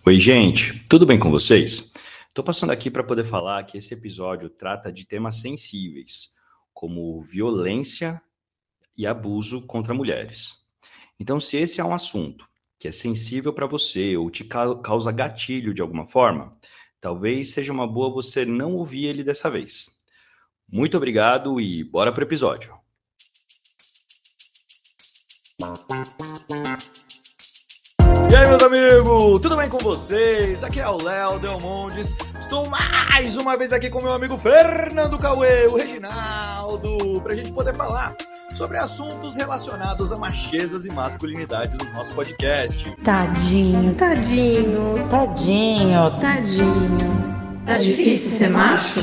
Oi, gente, tudo bem com vocês? Estou passando aqui para poder falar que esse episódio trata de temas sensíveis, como violência e abuso contra mulheres. Então, se esse é um assunto que é sensível para você ou te causa gatilho de alguma forma, talvez seja uma boa você não ouvir ele dessa vez. Muito obrigado e bora pro episódio. E aí, meus amigos, tudo bem com vocês? Aqui é o Léo Delmondes. Estou mais uma vez aqui com meu amigo Fernando Cauê, o Reginaldo, para a gente poder falar sobre assuntos relacionados a machezas e masculinidades no nosso podcast. Tadinho. Tá difícil ser macho?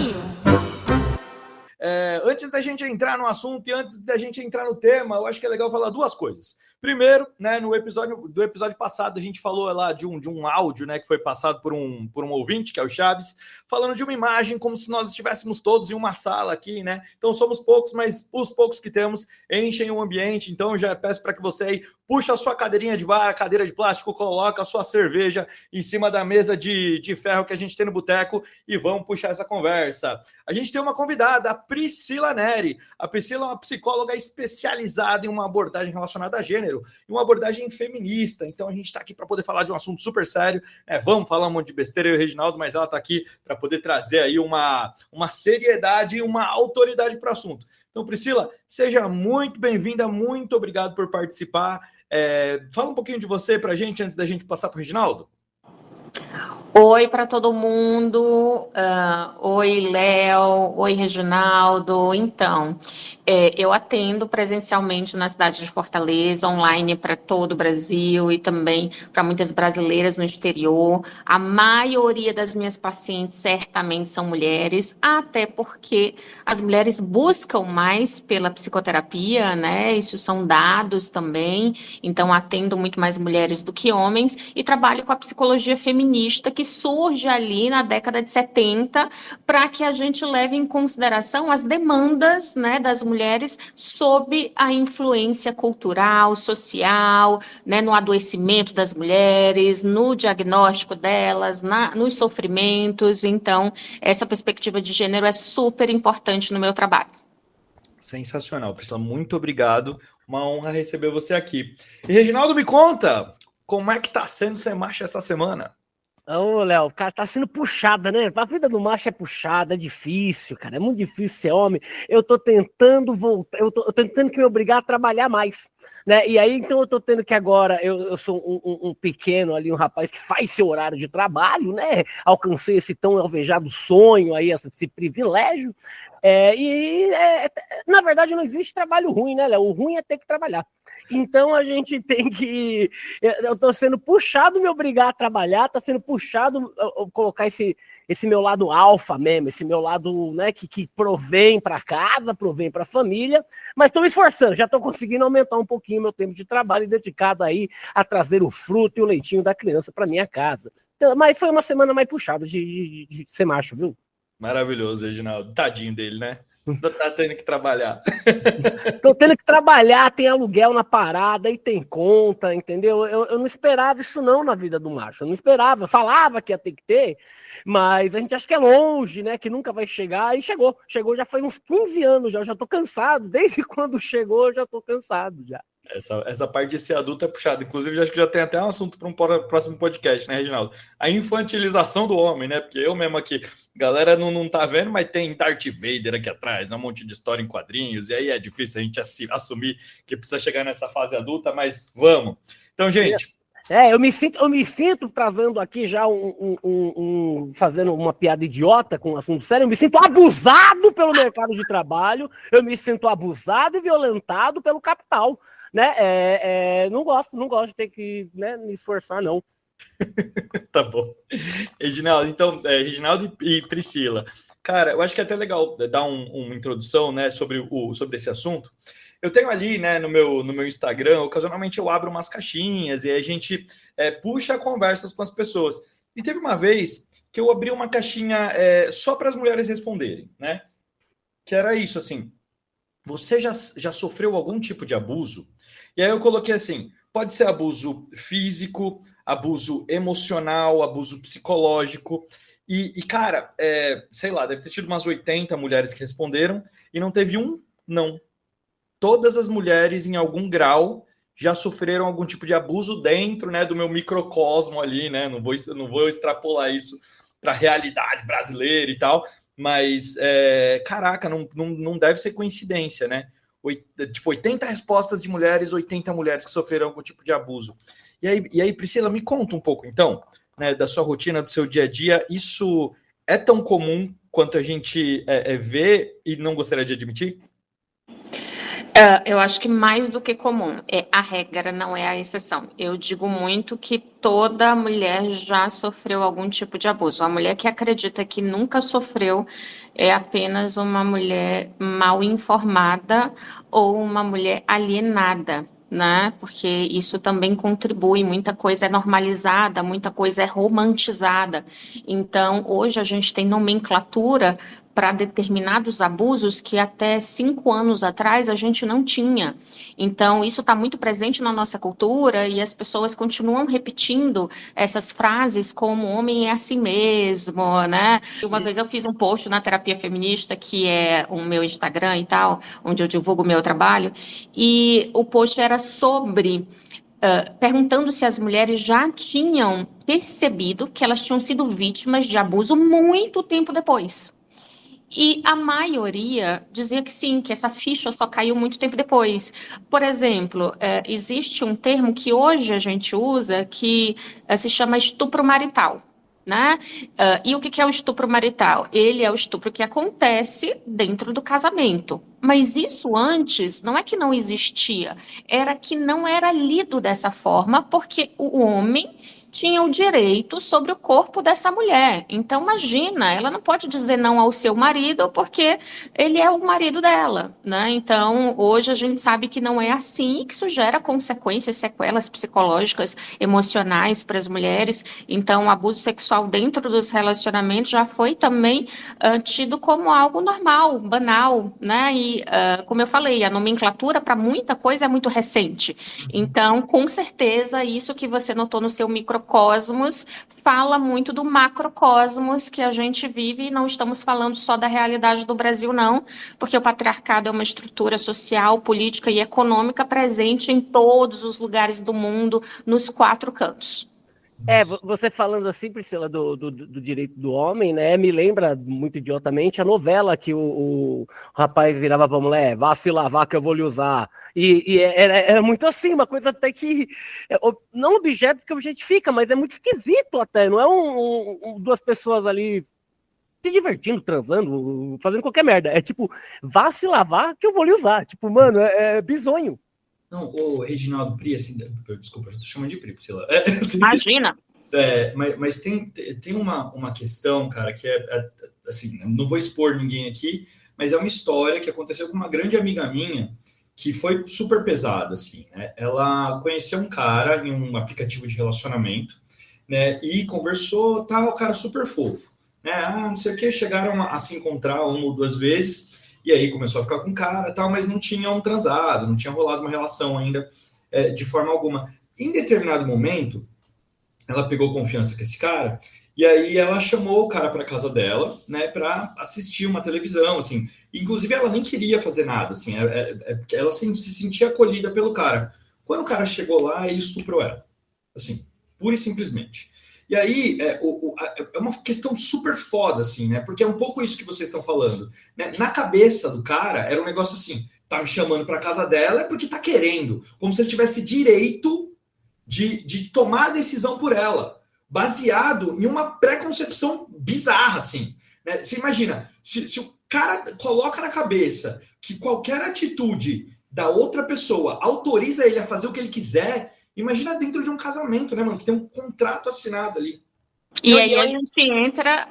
Antes da gente entrar no assunto e antes da gente entrar no tema, eu acho que é legal falar duas coisas. Primeiro, né, no episódio passado, a gente falou lá de um áudio, né, que foi passado por um ouvinte, que é o Chaves, falando de uma imagem como se nós estivéssemos todos em uma sala aqui, né? Então somos poucos, mas os poucos que temos enchem o ambiente. Então eu já peço para que você aí puxa a sua cadeirinha de bar, cadeira de plástico, coloca a sua cerveja em cima da mesa de ferro que a gente tem no boteco e vamos puxar essa conversa. A gente tem uma convidada, a Priscila Neri. A Priscila é uma psicóloga especializada em uma abordagem relacionada a gênero e uma abordagem feminista. Então a gente está aqui para poder falar de um assunto super sério. Vamos falar um monte de besteira, eu e o Reginaldo, mas ela está aqui para poder trazer aí uma seriedade e uma autoridade para o assunto. Então, Priscila, seja muito bem-vinda, muito obrigado por participar. Fala um pouquinho de você para a gente antes da gente passar para o Reginaldo. Oi para todo mundo, oi Léo, oi Reginaldo. Então, eu atendo presencialmente na cidade de Fortaleza, online para todo o Brasil e também para muitas brasileiras no exterior. A maioria das minhas pacientes certamente são mulheres, até porque as mulheres buscam mais pela psicoterapia, né? Isso são dados também. Então, atendo muito mais mulheres do que homens e trabalho com a psicologia feminista que surge ali na década de 70 para que a gente leve em consideração as demandas, né, das mulheres sob a influência cultural, social, né, no adoecimento das mulheres, no diagnóstico delas, nos sofrimentos. Então, essa perspectiva de gênero é super importante no meu trabalho. Sensacional, Priscila, muito obrigado. Uma honra receber você aqui. E Reginaldo, me conta, como é que tá sendo ser macho essa semana? Ô, Léo, cara, tá sendo puxada, né? A vida do macho é puxada, é difícil, cara. É muito difícil ser homem. Eu tô tentando voltar, eu tô tentando que me obrigar a trabalhar mais, né? E aí, então, eu tô tendo que agora, eu sou um pequeno ali, um rapaz que faz seu horário de trabalho, né? Alcancei esse tão alvejado sonho aí, esse privilégio. Na verdade, não existe trabalho ruim, né, Léo? O ruim é ter que trabalhar. Então a gente tem que. Eu estou sendo puxado me obrigar a trabalhar, está sendo puxado colocar esse meu lado alfa mesmo, esse meu lado, né, que provém para casa, provém para a família, mas estou me esforçando, já estou conseguindo aumentar um pouquinho meu tempo de trabalho dedicado aí a trazer o fruto e o leitinho da criança para minha casa. Então, mas foi uma semana mais puxada de ser macho, viu? Maravilhoso, Reginaldo. Tadinho dele, né? Tá tendo que trabalhar. Tô tendo que trabalhar, tem aluguel na parada e tem conta, entendeu? Eu não esperava isso não na vida do macho, eu não esperava, eu falava que ia ter que ter, mas a gente acha que é longe, né, que nunca vai chegar, e chegou já faz uns 15 anos já, eu já tô cansado, desde quando chegou eu já tô cansado já. Essa parte de ser adulto é puxada. Inclusive, acho que já tem até um assunto para um próximo podcast, né, Reginaldo? A infantilização do homem, né? Porque eu mesmo aqui, galera não tá vendo, mas tem Darth Vader aqui atrás, né? Um monte de história em quadrinhos, e aí é difícil a gente assumir que precisa chegar nessa fase adulta, mas vamos. Então, gente... Eu me sinto trazendo aqui já fazendo uma piada idiota com um assunto sério, eu me sinto abusado pelo mercado de trabalho, eu me sinto abusado e violentado pelo capital, né? Não gosto de ter que, né, me esforçar, não. Tá bom. Reginaldo, então, Reginaldo e Priscila. Cara, eu acho que é até legal dar uma introdução, né, sobre esse assunto. Eu tenho ali, né, no meu Instagram, ocasionalmente eu abro umas caixinhas e a gente puxa conversas com as pessoas. E teve uma vez que eu abri uma caixinha só para as mulheres responderem, né? Que era isso, assim, você já sofreu algum tipo de abuso? E aí eu coloquei assim, pode ser abuso físico, abuso emocional, abuso psicológico. E cara, sei lá, deve ter tido umas 80 mulheres que responderam e não teve um não. Todas as mulheres, em algum grau, já sofreram algum tipo de abuso dentro, né, do meu microcosmo ali, né? Não vou extrapolar isso para a realidade brasileira e tal, mas, caraca, não deve ser coincidência, né? Tipo, 80 respostas de mulheres, 80 mulheres que sofreram algum tipo de abuso. E aí, Priscila, me conta um pouco, então, né, da sua rotina, do seu dia a dia. Isso é tão comum quanto a gente vê e não gostaria de admitir? Eu acho que mais do que comum, é a regra, não é a exceção. Eu digo muito que toda mulher já sofreu algum tipo de abuso. A mulher que acredita que nunca sofreu é apenas uma mulher mal informada ou uma mulher alienada, né? Porque isso também contribui, muita coisa é normalizada, muita coisa é romantizada. Então, hoje a gente tem nomenclatura para determinados abusos que até 5 anos atrás a gente não tinha. Então, isso está muito presente na nossa cultura e as pessoas continuam repetindo essas frases como homem é assim mesmo, né? Uma vez eu fiz um post na Terapia Feminista, que é o meu Instagram e tal, onde eu divulgo o meu trabalho, e o post era sobre perguntando se as mulheres já tinham percebido que elas tinham sido vítimas de abuso muito tempo depois. E a maioria dizia que sim, que essa ficha só caiu muito tempo depois. Por exemplo, existe um termo que hoje a gente usa que se chama estupro marital. Né? E o que é o estupro marital? Ele é o estupro que acontece dentro do casamento. Mas isso antes não é que não existia, era que não era lido dessa forma, porque o homem tinha o direito sobre o corpo dessa mulher. Então, imagina, ela não pode dizer não ao seu marido porque ele é o marido dela, né? Então, hoje a gente sabe que não é assim e que isso gera consequências, sequelas psicológicas, emocionais para as mulheres. Então, o abuso sexual dentro dos relacionamentos já foi também tido como algo normal, banal, né? E, como eu falei, a nomenclatura para muita coisa é muito recente. Então, com certeza, isso que você notou no seu microcosmos fala muito do macrocosmos que a gente vive e não estamos falando só da realidade do Brasil, não, porque o patriarcado é uma estrutura social, política e econômica presente em todos os lugares do mundo, nos 4 cantos. Você falando assim, Priscila, do direito do homem, né? Me lembra muito idiotamente a novela que o rapaz virava pra mulher, vá se lavar que eu vou lhe usar. Era muito assim, uma coisa até que. Não objeto que objetifica, mas é muito esquisito até. Não é duas pessoas ali se divertindo, transando, fazendo qualquer merda. É tipo, vá se lavar que eu vou lhe usar. Tipo, mano, é bizonho. Não, o Reginaldo Pri, assim, desculpa, eu estou chamando de Pri, sei lá. Imagina! Mas tem uma questão, cara, que assim, não vou expor ninguém aqui, mas é uma história que aconteceu com uma grande amiga minha que foi super pesada, assim, né? Ela conheceu um cara em um aplicativo de relacionamento, né? E conversou, o cara super fofo, né? Não sei o que, chegaram a se encontrar 1 ou 2 vezes, e aí começou a ficar com o cara, tal, mas não tinham transado, não tinha rolado uma relação ainda de forma alguma. Em determinado momento, ela pegou confiança com esse cara, e aí ela chamou o cara para casa dela, né, para assistir uma televisão, assim. Inclusive, ela nem queria fazer nada, assim, ela se sentia acolhida pelo cara. Quando o cara chegou lá, ele estuprou ela, assim, pura e simplesmente. E aí, é uma questão super foda, assim, né, porque é um pouco isso que vocês estão falando, né? Na cabeça do cara, era um negócio assim, tá me chamando para casa dela é porque tá querendo, como se ele tivesse direito de tomar a decisão por ela, baseado em uma preconcepção bizarra, assim. Né? Você imagina, se o cara coloca na cabeça que qualquer atitude da outra pessoa autoriza ele a fazer o que ele quiser, imagina dentro de um casamento, né, mano? Que tem um contrato assinado ali. E aí a gente entra,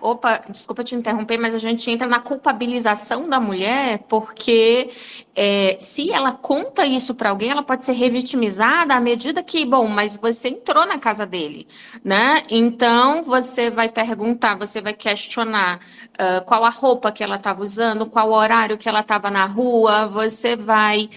desculpa te interromper, mas a gente entra na culpabilização da mulher, porque se ela conta isso para alguém, ela pode ser revitimizada à medida que, bom, mas você entrou na casa dele, né? Então, você vai perguntar, você vai questionar qual a roupa que ela estava usando, qual o horário que ela estava na rua, você vai...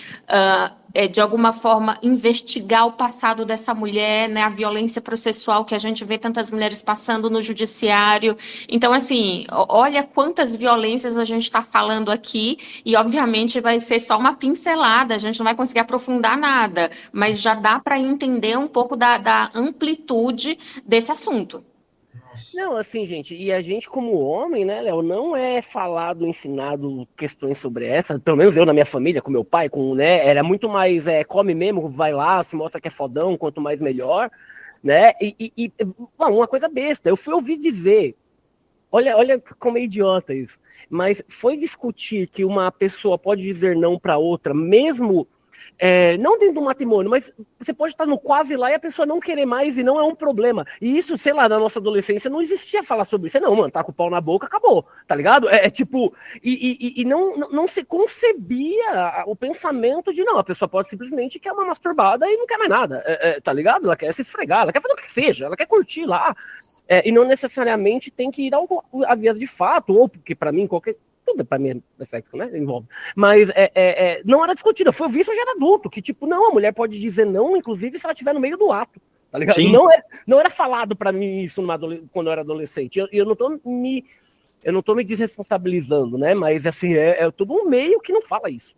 de alguma forma, investigar o passado dessa mulher, né, a violência processual que a gente vê tantas mulheres passando no judiciário. Então, assim, olha quantas violências a gente está falando aqui e, obviamente, vai ser só uma pincelada, a gente não vai conseguir aprofundar nada, mas já dá para entender um pouco da amplitude desse assunto. Não, assim, gente, e a gente como homem, né, Léo, não é falado, ensinado questões sobre essa, pelo menos eu na minha família, com meu pai, né, era muito mais, come mesmo, vai lá, se mostra que é fodão, quanto mais melhor, né, uma coisa besta, eu fui ouvir dizer, olha como é idiota isso, mas foi discutir que uma pessoa pode dizer não para outra, mesmo... não dentro do matrimônio, mas você pode estar no quase lá e a pessoa não querer mais e não é um problema. E isso, sei lá, na nossa adolescência não existia falar sobre isso. Não, mano, tá com o pau na boca, acabou, tá ligado? Tipo, e não se concebia o pensamento de, não, a pessoa pode simplesmente quer uma masturbada e não quer mais nada, tá ligado? Ela quer se esfregar, ela quer fazer o que seja, ela quer curtir lá. E não necessariamente tem que ir a vias de fato, ou porque pra mim tudo pra mim é sexo, né? Envolve. Mas não era discutido. Eu fui ouvir isso, eu já era adulto. Que, tipo, não, a mulher pode dizer não, inclusive, se ela estiver no meio do ato. Tá ligado? Sim. Não era falado pra mim isso quando eu era adolescente. Eu não tô me desresponsabilizando, né? Mas, assim, todo um meio que não fala isso.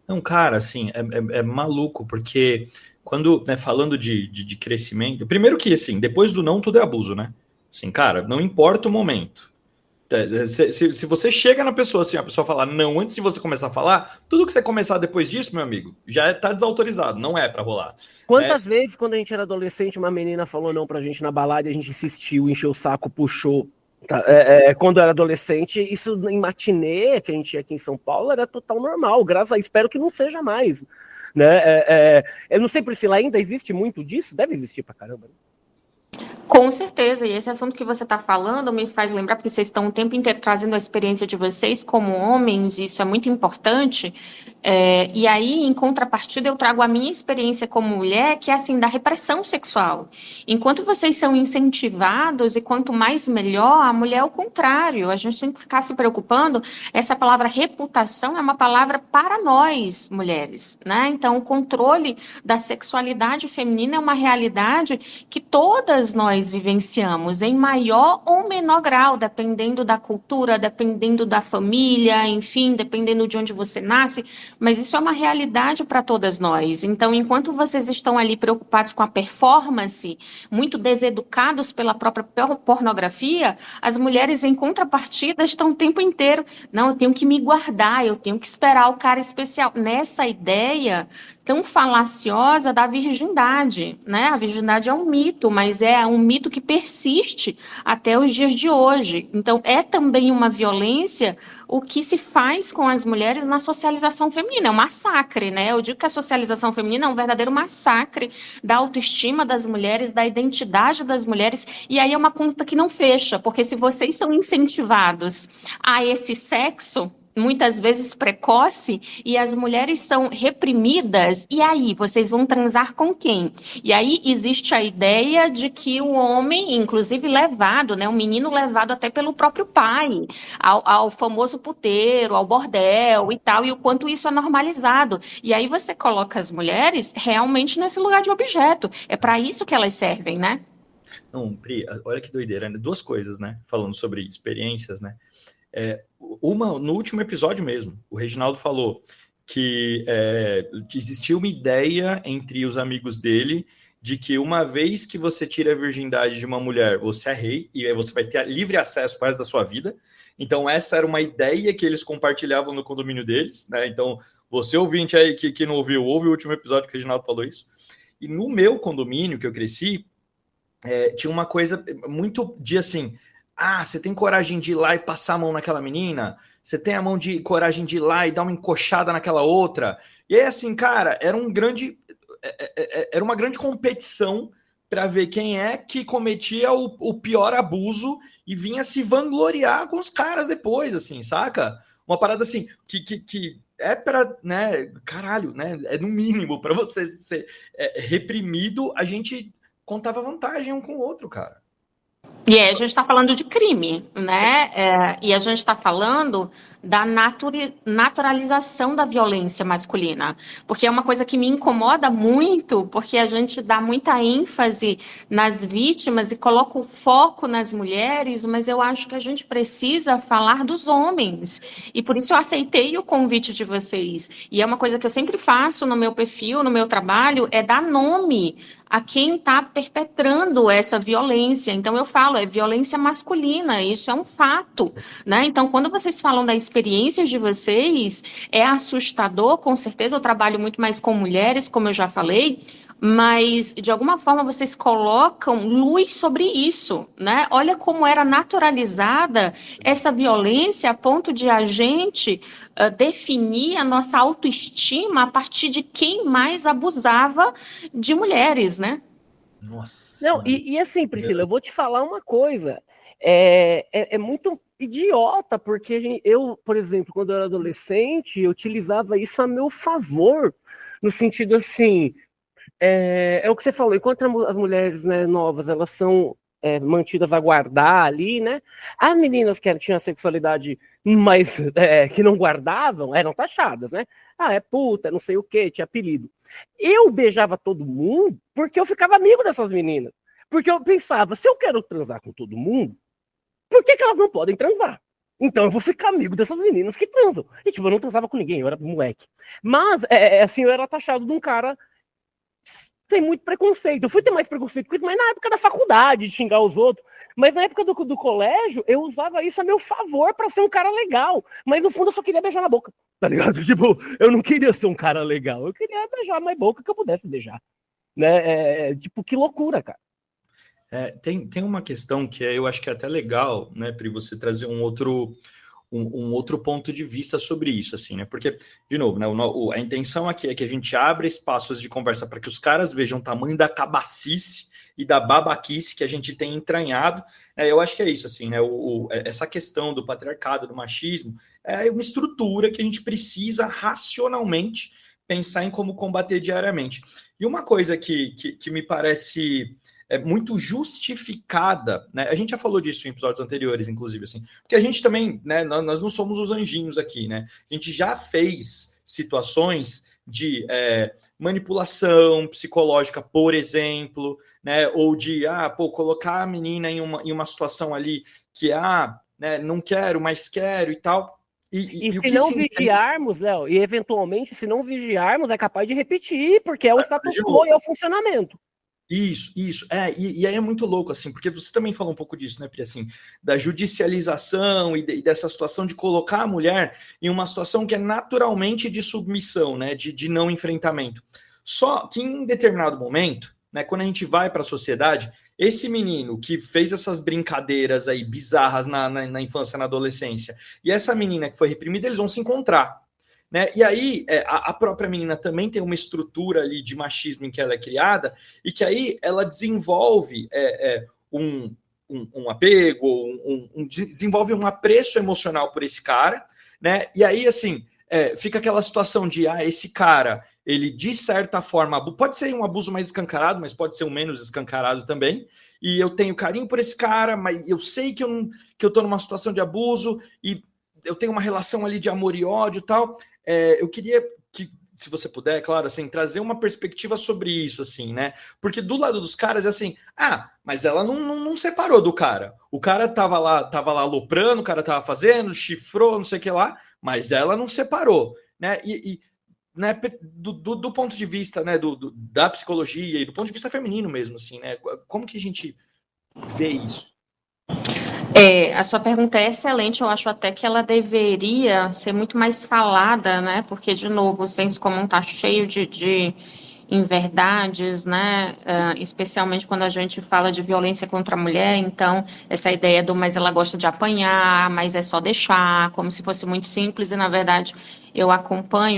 Não, cara, assim, é maluco, porque quando, né, falando de crescimento... Primeiro que, assim, depois do não, tudo é abuso, né? Assim, cara, não importa o momento. Se você chega na pessoa assim, a pessoa falar não antes de você começar a falar, tudo que você começar depois disso, meu amigo, já tá desautorizado, não é pra rolar. Quantas vezes, quando a gente era adolescente, uma menina falou não pra gente na balada e a gente insistiu, encheu o saco, puxou. Tá? Quando eu era adolescente, isso em matinê, que a gente ia aqui em São Paulo, era total normal, graças a espero que não seja mais. Né? Eu não sei, Priscila, ainda existe muito disso? Deve existir pra caramba, né? Com certeza, e esse assunto que você está falando me faz lembrar, porque vocês estão o tempo inteiro trazendo a experiência de vocês como homens, e isso é muito importante, e aí, em contrapartida, eu trago a minha experiência como mulher, que é assim, da repressão sexual. Enquanto vocês são incentivados, e quanto mais melhor, a mulher é o contrário, a gente tem que ficar se preocupando, essa palavra reputação é uma palavra para nós, mulheres, né? Então, o controle da sexualidade feminina é uma realidade que todas nós vivenciamos em maior ou menor grau, dependendo da cultura, dependendo da família, enfim, dependendo de onde você nasce, mas isso é uma realidade para todas nós. Então, enquanto vocês estão ali preocupados com a performance, muito deseducados pela própria pornografia, as mulheres, em contrapartida, estão o tempo inteiro, não, eu tenho que me guardar, eu tenho que esperar o cara especial. Nessa ideia tão falaciosa da virgindade, né? A virgindade é um mito, mas é um mito que persiste até os dias de hoje. Então, é também uma violência o que se faz com as mulheres na socialização feminina. É um massacre, né? Eu digo que a socialização feminina é um verdadeiro massacre da autoestima das mulheres, da identidade das mulheres, e aí é uma conta que não fecha, porque se vocês são incentivados a esse sexo, muitas vezes precoce, e as mulheres são reprimidas, e aí, vocês vão transar com quem? E aí existe a ideia de que o homem, inclusive levado, né, um menino levado até pelo próprio pai, ao famoso puteiro, ao bordel e tal, e o quanto isso é normalizado. E aí você coloca as mulheres realmente nesse lugar de objeto. É para isso que elas servem, né? Não, Pri, olha que doideira, né? Duas coisas, né? Falando sobre experiências, né? Uma, no último episódio mesmo, o Reginaldo falou que existia uma ideia entre os amigos dele de que uma vez que você tira a virgindade de uma mulher, você é rei, e aí você vai ter livre acesso para o resto da sua vida. Então essa era uma ideia que eles compartilhavam no condomínio deles, né? Então você ouvinte aí que não ouviu, ouve o último episódio que o Reginaldo falou isso. E no meu condomínio que eu cresci, tinha uma coisa muito de assim... você tem coragem de ir lá e passar a mão naquela menina? Você tem coragem de ir lá e dar uma encoxada naquela outra? E aí, assim, cara, era uma grande competição para ver quem é que cometia o pior abuso e vinha se vangloriar com os caras depois, assim, saca? Uma parada assim, que é para, né, caralho, né, é no mínimo para você ser reprimido, a gente contava vantagem um com o outro, cara. E aí a gente está falando de crime, né? E a gente está falando da naturalização da violência masculina, porque é uma coisa que me incomoda muito, porque a gente dá muita ênfase nas vítimas e coloca o foco nas mulheres, mas eu acho que a gente precisa falar dos homens. E por isso eu aceitei o convite de vocês. E é uma coisa que eu sempre faço no meu perfil, no meu trabalho, é dar nome a quem está perpetrando essa violência. Então, eu falo, é violência masculina, isso é um fato, né? Então, quando vocês falam da experiência de vocês, é assustador, com certeza, eu trabalho muito mais com mulheres, como eu já falei, mas, de alguma forma, vocês colocam luz sobre isso, né? Olha como era naturalizada essa violência a ponto de a gente definir a nossa autoestima a partir de quem mais abusava de mulheres, né? Nossa. Não, e assim, Priscila, eu vou te falar uma coisa. É muito idiota, porque eu, por exemplo, quando eu era adolescente, eu utilizava isso a meu favor, no sentido assim, é o que você falou, enquanto as mulheres, né, novas, elas são mantidas a guardar ali, né? As meninas que tinham a sexualidade mais que não guardavam eram taxadas, né? Ah, é puta, não sei o que, tinha apelido. Eu beijava todo mundo porque eu ficava amigo dessas meninas. Porque eu pensava, se eu quero transar com todo mundo, por que elas não podem transar? Então eu vou ficar amigo dessas meninas que transam. E tipo, eu não transava com ninguém, eu era moleque. Mas, assim, eu era taxado de um cara tem muito preconceito. Eu fui ter mais preconceito com isso, mas na época da faculdade, de xingar os outros. Mas na época do colégio, eu usava isso a meu favor pra ser um cara legal. Mas no fundo eu só queria beijar na boca, tá ligado? Tipo, eu não queria ser um cara legal. Eu queria beijar mais boca que eu pudesse beijar. Né? Tipo, que loucura, cara. Tem uma questão que eu acho que é até legal, né, Pri, você trazer um outro ponto de vista sobre isso, assim, né? Porque, de novo, né, a intenção aqui é que a gente abra espaços de conversa para que os caras vejam o tamanho da cabacice e da babaquice que a gente tem entranhado. Eu acho que é isso, assim, né? Essa questão do patriarcado, do machismo, é uma estrutura que a gente precisa racionalmente pensar em como combater diariamente. E uma coisa que me parece muito justificada, né? A gente já falou disso em episódios anteriores, inclusive, assim, porque a gente também, né, nós não somos os anjinhos aqui, né? A gente já fez situações de manipulação psicológica, por exemplo, né? Ou de colocar a menina em uma situação ali que né, não quero, mas quero e tal. E se não vigiarmos, Léo, e eventualmente, se não vigiarmos, é capaz de repetir, porque é o status quo e é o funcionamento. Isso. E aí é muito louco, assim, porque você também falou um pouco disso, né, Pri, assim, da judicialização e dessa situação de colocar a mulher em uma situação que é naturalmente de submissão, né, de não enfrentamento. Só que em determinado momento, né, quando a gente vai para a sociedade, esse menino que fez essas brincadeiras aí bizarras na infância, na adolescência, e essa menina que foi reprimida, eles vão se encontrar. Né? E aí, a própria menina também tem uma estrutura ali de machismo em que ela é criada, e que aí ela desenvolve um apego, desenvolve um apreço emocional por esse cara, né? E aí, assim, fica aquela situação de, esse cara, ele de certa forma, pode ser um abuso mais escancarado, mas pode ser um menos escancarado também, e eu tenho carinho por esse cara, mas eu sei que eu tô numa situação de abuso, e eu tenho uma relação ali de amor e ódio e tal. Eu queria que, se você puder, claro, assim, trazer uma perspectiva sobre isso, assim, né? Porque do lado dos caras é assim, mas ela não separou do cara. O cara tava lá aloprando, o cara tava fazendo, chifrou, não sei o que lá, mas ela não separou, né? Né, do ponto de vista, né, da psicologia e do ponto de vista feminino mesmo, assim, né? Como que a gente vê isso? A sua pergunta é excelente, eu acho até que ela deveria ser muito mais falada, né? Porque, de novo, o senso comum está cheio de em verdades, né? Especialmente quando a gente fala de violência contra a mulher, então essa ideia do mas ela gosta de apanhar, mas é só deixar, como se fosse muito simples, e na verdade eu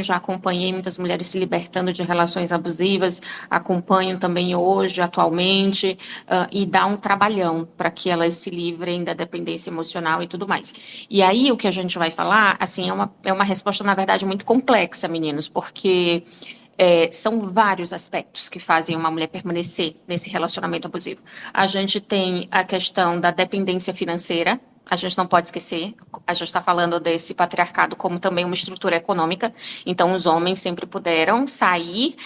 já acompanhei muitas mulheres se libertando de relações abusivas, acompanho também hoje, atualmente, e dá um trabalhão para que elas se livrem da dependência emocional e tudo mais. E aí o que a gente vai falar, assim, é uma resposta, na verdade, muito complexa, meninos, porque são vários aspectos que fazem uma mulher permanecer nesse relacionamento abusivo. A gente tem a questão da dependência financeira. A gente não pode esquecer, a gente está falando desse patriarcado como também uma estrutura econômica, então os homens sempre puderam sair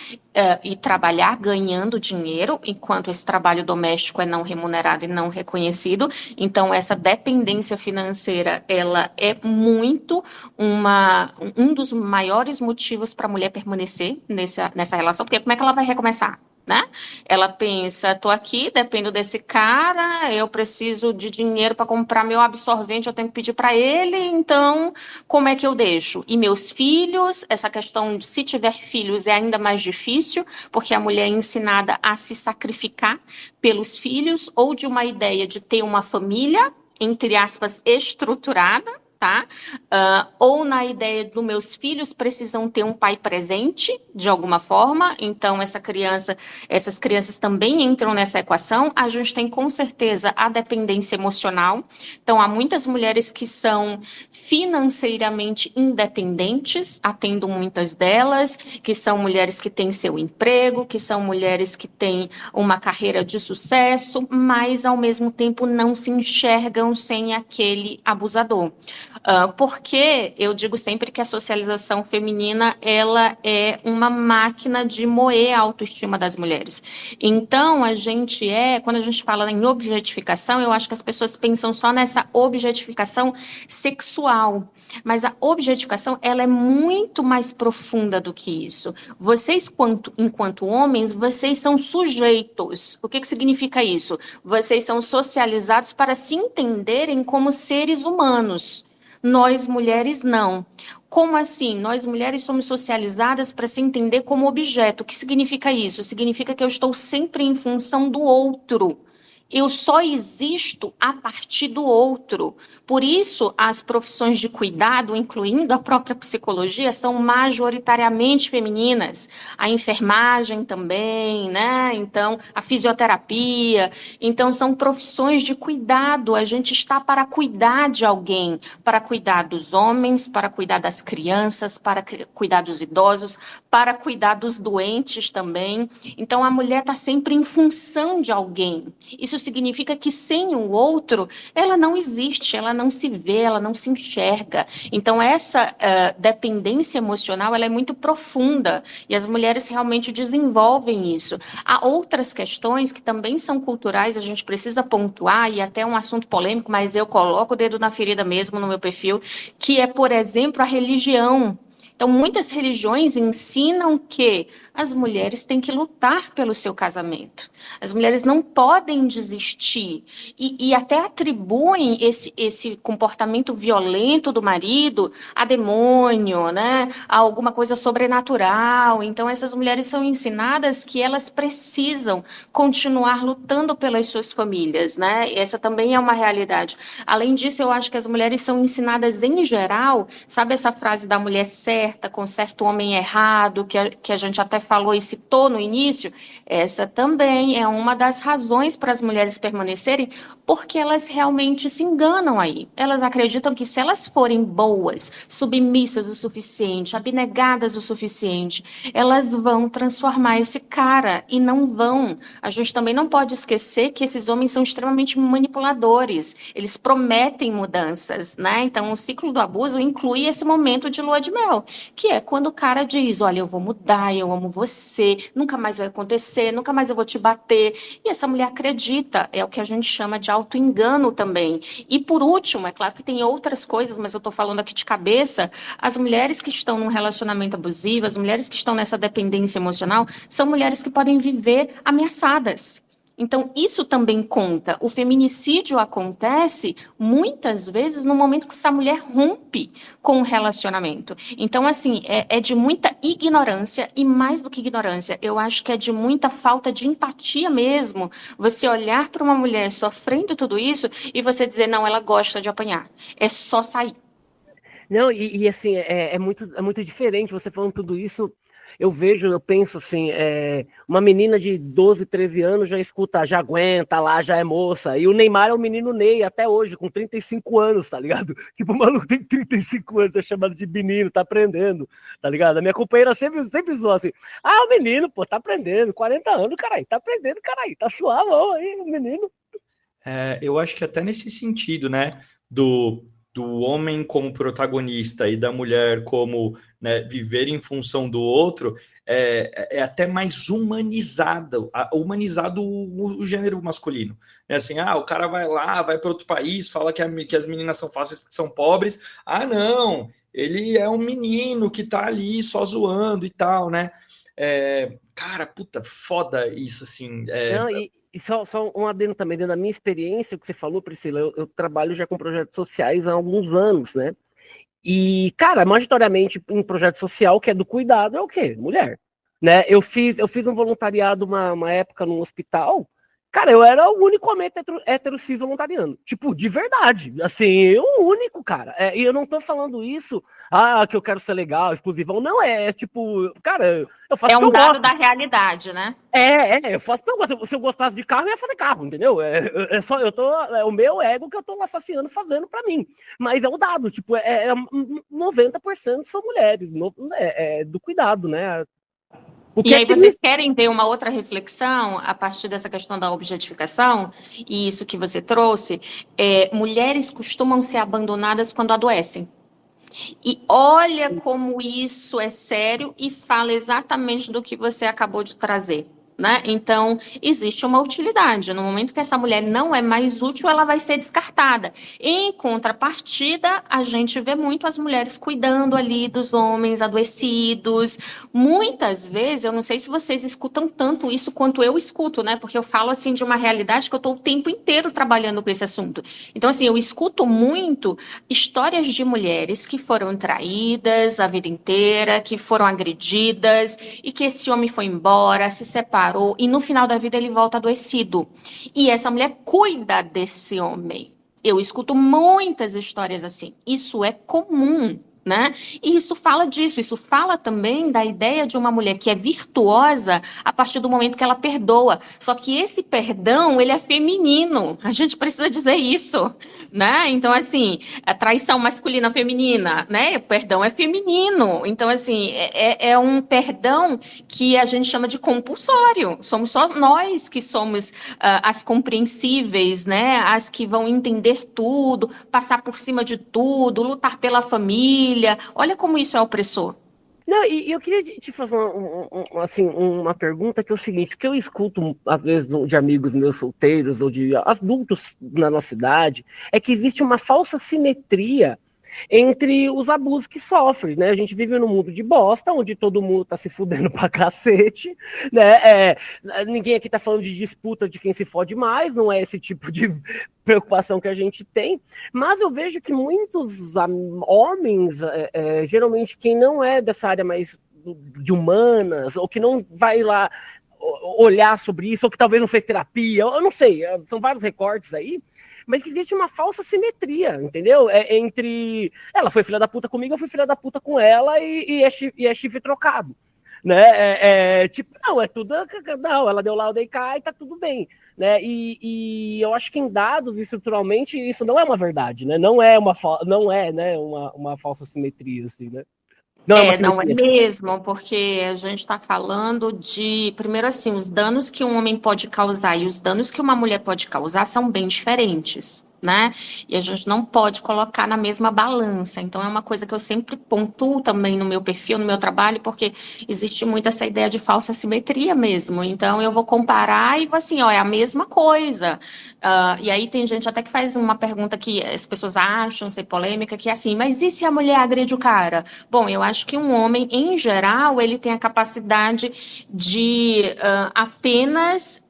e trabalhar ganhando dinheiro, enquanto esse trabalho doméstico é não remunerado e não reconhecido, então essa dependência financeira, ela é muito um dos maiores motivos para a mulher permanecer nessa relação, porque como é que ela vai recomeçar? Né? Ela pensa, tô aqui, dependo desse cara, eu preciso de dinheiro para comprar meu absorvente, eu tenho que pedir para ele, então como é que eu deixo? E meus filhos, essa questão de se tiver filhos é ainda mais difícil, porque a mulher é ensinada a se sacrificar pelos filhos, ou de uma ideia de ter uma família, entre aspas, estruturada, tá? Ou na ideia dos meus filhos precisam ter um pai presente de alguma forma, então essas crianças também entram nessa equação. A gente tem com certeza a dependência emocional, então há muitas mulheres que são financeiramente independentes, atendo muitas delas, que são mulheres que têm seu emprego, que são mulheres que têm uma carreira de sucesso, mas ao mesmo tempo não se enxergam sem aquele abusador. Porque eu digo sempre que a socialização feminina ela é uma máquina de moer a autoestima das mulheres. Então, quando a gente fala em objetificação, eu acho que as pessoas pensam só nessa objetificação sexual. Mas a objetificação, ela é muito mais profunda do que isso. Vocês, enquanto homens, vocês são sujeitos. O que significa isso? Vocês são socializados para se entenderem como seres humanos. Nós, mulheres, não. Como assim? Nós, mulheres, somos socializadas para se entender como objeto. O que significa isso? Significa que eu estou sempre em função do outro. Eu só existo a partir do outro. Por isso, as profissões de cuidado, incluindo a própria psicologia, são majoritariamente femininas. A enfermagem também, né? Então, a fisioterapia. Então, são profissões de cuidado. A gente está para cuidar de alguém, para cuidar dos homens, para cuidar das crianças, para cuidar dos idosos, para cuidar dos doentes também. Então, a mulher está sempre em função de alguém. Isso significa que sem o outro, ela não existe, ela não se vê, ela não se enxerga. Então, essa dependência emocional, ela é muito profunda e as mulheres realmente desenvolvem isso. Há outras questões que também são culturais, a gente precisa pontuar, e até um assunto polêmico, mas eu coloco o dedo na ferida mesmo no meu perfil, que é, por exemplo, a religião. Então, muitas religiões ensinam que as mulheres têm que lutar pelo seu casamento. As mulheres não podem desistir. E até atribuem esse comportamento violento do marido a demônio, né? A alguma coisa sobrenatural. Então, essas mulheres são ensinadas que elas precisam continuar lutando pelas suas famílias, né? E essa também é uma realidade. Além disso, eu acho que as mulheres são ensinadas em geral, sabe essa frase da mulher certa, com certo homem errado, que a gente até falou e citou no início? Essa também é uma das razões para as mulheres permanecerem, porque elas realmente se enganam aí. Elas acreditam que se elas forem boas, submissas o suficiente, abnegadas o suficiente, elas vão transformar esse cara, e não vão. A gente também não pode esquecer que esses homens são extremamente manipuladores. Eles prometem mudanças, né? Então, o ciclo do abuso inclui esse momento de lua de mel, que é quando o cara diz, olha, eu vou mudar, eu amo você, nunca mais vai acontecer, nunca mais eu vou te bater. E essa mulher acredita, é o que a gente chama de autoengano também. E por último, é claro que tem outras coisas, mas eu estou falando aqui de cabeça, as mulheres que estão num relacionamento abusivo, as mulheres que estão nessa dependência emocional, são mulheres que podem viver ameaçadas. Então, isso também conta. O feminicídio acontece muitas vezes no momento que essa mulher rompe com o relacionamento. Então, assim, é de muita ignorância, e mais do que ignorância, eu acho que é de muita falta de empatia mesmo. Você olhar para uma mulher sofrendo tudo isso e você dizer, não, ela gosta de apanhar. É só sair. Não, assim, é muito diferente você falando tudo isso. Eu penso assim, uma menina de 12, 13 anos já escuta, já aguenta lá, já é moça. E o Neymar é o menino Ney até hoje, com 35 anos, tá ligado? Tipo, o maluco tem 35 anos, é chamado de menino, tá aprendendo, tá ligado? A minha companheira sempre zoou assim, o menino, pô, tá aprendendo, 40 anos, caralho, tá aprendendo, caralho, tá suave, ó, aí, o menino. Eu acho que até nesse sentido, né, do homem como protagonista e da mulher como, né, viver em função do outro, é até mais humanizado o gênero masculino. É assim, o cara vai lá, vai para outro país, fala que as meninas são fáceis porque são pobres. Não, ele é um menino que tá ali só zoando e tal, né? Cara, puta, foda isso, assim. Não, e só um adendo também, dentro da minha experiência, o que você falou, Priscila, eu trabalho já com projetos sociais há alguns anos, né? E, cara, majoritariamente em projeto social, que é do cuidado, é o quê? Mulher. Né? Eu fiz um voluntariado uma época num hospital. Cara, eu era o único homem hétero cis voluntariando. Tipo, de verdade. Assim, o único, cara. E eu não tô falando isso, que eu quero ser legal, exclusivão. Não, tipo, cara, eu faço É o que um eu dado gosto. da realidade, né? Eu faço o que eu gosto. Se eu gostasse de carro, eu ia fazer carro, entendeu? É o meu ego que eu tô assassинando fazendo pra mim. Mas é o dado, tipo, 90% são mulheres, do cuidado, né? E aí vocês querem ver uma outra reflexão a partir dessa questão da objetificação, e isso que você trouxe, mulheres costumam ser abandonadas quando adoecem. E olha como isso é sério e fala exatamente do que você acabou de trazer. Né? Então, existe uma utilidade. No momento que essa mulher não é mais útil, ela vai ser descartada. Em contrapartida, a gente vê muito as mulheres cuidando ali dos homens adoecidos. Muitas vezes, eu não sei se vocês escutam tanto isso quanto eu escuto, né? Porque eu falo assim de uma realidade que eu estou o tempo inteiro trabalhando com esse assunto. Então, assim, eu escuto muito histórias de mulheres que foram traídas a vida inteira, que foram agredidas e que esse homem foi embora, se separou e no final da vida ele volta adoecido. E essa mulher cuida desse homem. Eu escuto muitas histórias assim. Isso é comum. Né? E isso fala disso, isso fala também da ideia de uma mulher que é virtuosa a partir do momento que ela perdoa. Só que esse perdão, ele é feminino. A gente precisa dizer isso, né? Então, assim, a traição masculina feminina, né? O perdão é feminino. Então, assim, é um perdão que a gente chama de compulsório. Somos só nós que somos as compreensíveis, né? As que vão entender tudo, passar por cima de tudo, lutar pela família. Olha como isso é opressor. Não, e eu queria te fazer uma pergunta que é o seguinte, que eu escuto, às vezes, de amigos meus solteiros ou de adultos na nossa idade, é que existe uma falsa simetria entre os abusos que sofrem, né? A gente vive num mundo de bosta, onde todo mundo tá se fudendo pra cacete, né? Ninguém aqui tá falando de disputa de quem se fode mais, não é esse tipo de preocupação que a gente tem, mas eu vejo que muitos homens, geralmente quem não é dessa área mais de humanas, ou que não vai lá olhar sobre isso, ou que talvez não fez terapia, eu não sei, são vários recortes aí, mas existe uma falsa simetria, entendeu? Entre ela foi filha da puta comigo, eu fui filha da puta com ela e é chifre trocado. Né? Tipo, não, é tudo. Não, ela deu lá, eu dei cá e tá tudo bem. Né? E eu acho que em dados, estruturalmente, isso não é uma verdade, né? Não é uma falsa simetria, assim, né? Não é mesmo, porque a gente está falando de, primeiro assim, os danos que um homem pode causar e os danos que uma mulher pode causar são bem diferentes, né? E a gente não pode colocar na mesma balança. Então, é uma coisa que eu sempre pontuo também no meu perfil, no meu trabalho, porque existe muito essa ideia de falsa simetria mesmo. Então, eu vou comparar e vou assim, é a mesma coisa. E aí tem gente até que faz uma pergunta que as pessoas acham ser polêmica, que é assim, mas e se a mulher agride o cara? Bom, eu acho que um homem, em geral, ele tem a capacidade de apenas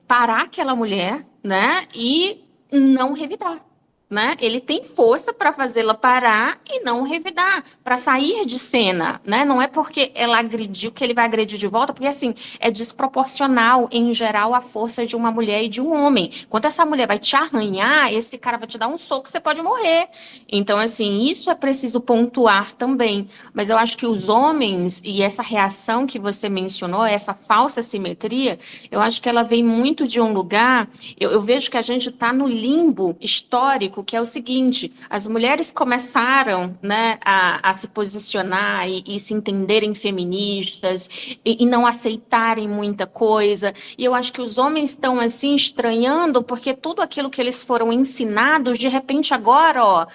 parar aquela mulher, né, e não revidar. Né? Ele tem força para fazê-la parar e não revidar, para sair de cena, né? Não é porque ela agrediu que ele vai agredir de volta, porque assim é desproporcional em geral a força de uma mulher e de um homem. Quando essa mulher vai te arranhar, esse cara vai te dar um soco, você pode morrer. Então assim, isso é preciso pontuar também. Mas eu acho que os homens e essa reação que você mencionou, essa falsa simetria, eu acho que ela vem muito de um lugar. Eu vejo que a gente está no limbo histórico, que é o seguinte: as mulheres começaram, né, a se posicionar e se entenderem feministas e não aceitarem muita coisa. E eu acho que os homens estão assim estranhando, porque tudo aquilo que eles foram ensinados, de repente agora,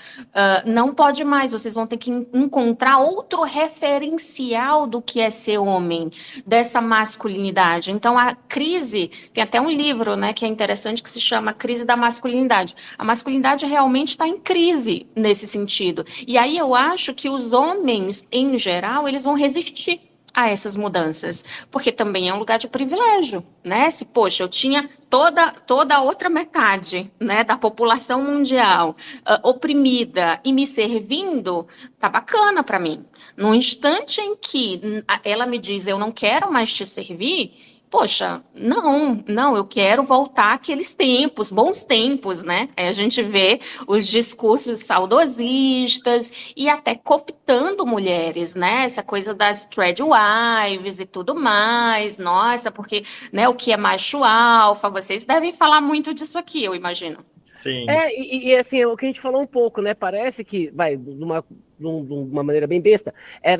não pode mais. Vocês vão ter que encontrar outro referencial do que é ser homem, dessa masculinidade. Então a crise, tem até um livro, né, que é interessante, que se chama Crise da Masculinidade. A masculinidade realmente está em crise nesse sentido. E aí eu acho que os homens, em geral, eles vão resistir a essas mudanças, porque também é um lugar de privilégio, né? Se, poxa, eu tinha toda a outra metade, né, da população mundial oprimida e me servindo, tá bacana para mim. No instante em que ela me diz, eu não quero mais te servir, poxa, não, eu quero voltar àqueles tempos, bons tempos, né? Aí a gente vê os discursos saudosistas e até cooptando mulheres, né? Essa coisa das threadwives e tudo mais, nossa, porque, né, o que é macho alfa, vocês devem falar muito disso aqui, eu imagino. Sim. E assim, é o que a gente falou um pouco, né? Parece que, de uma maneira bem besta,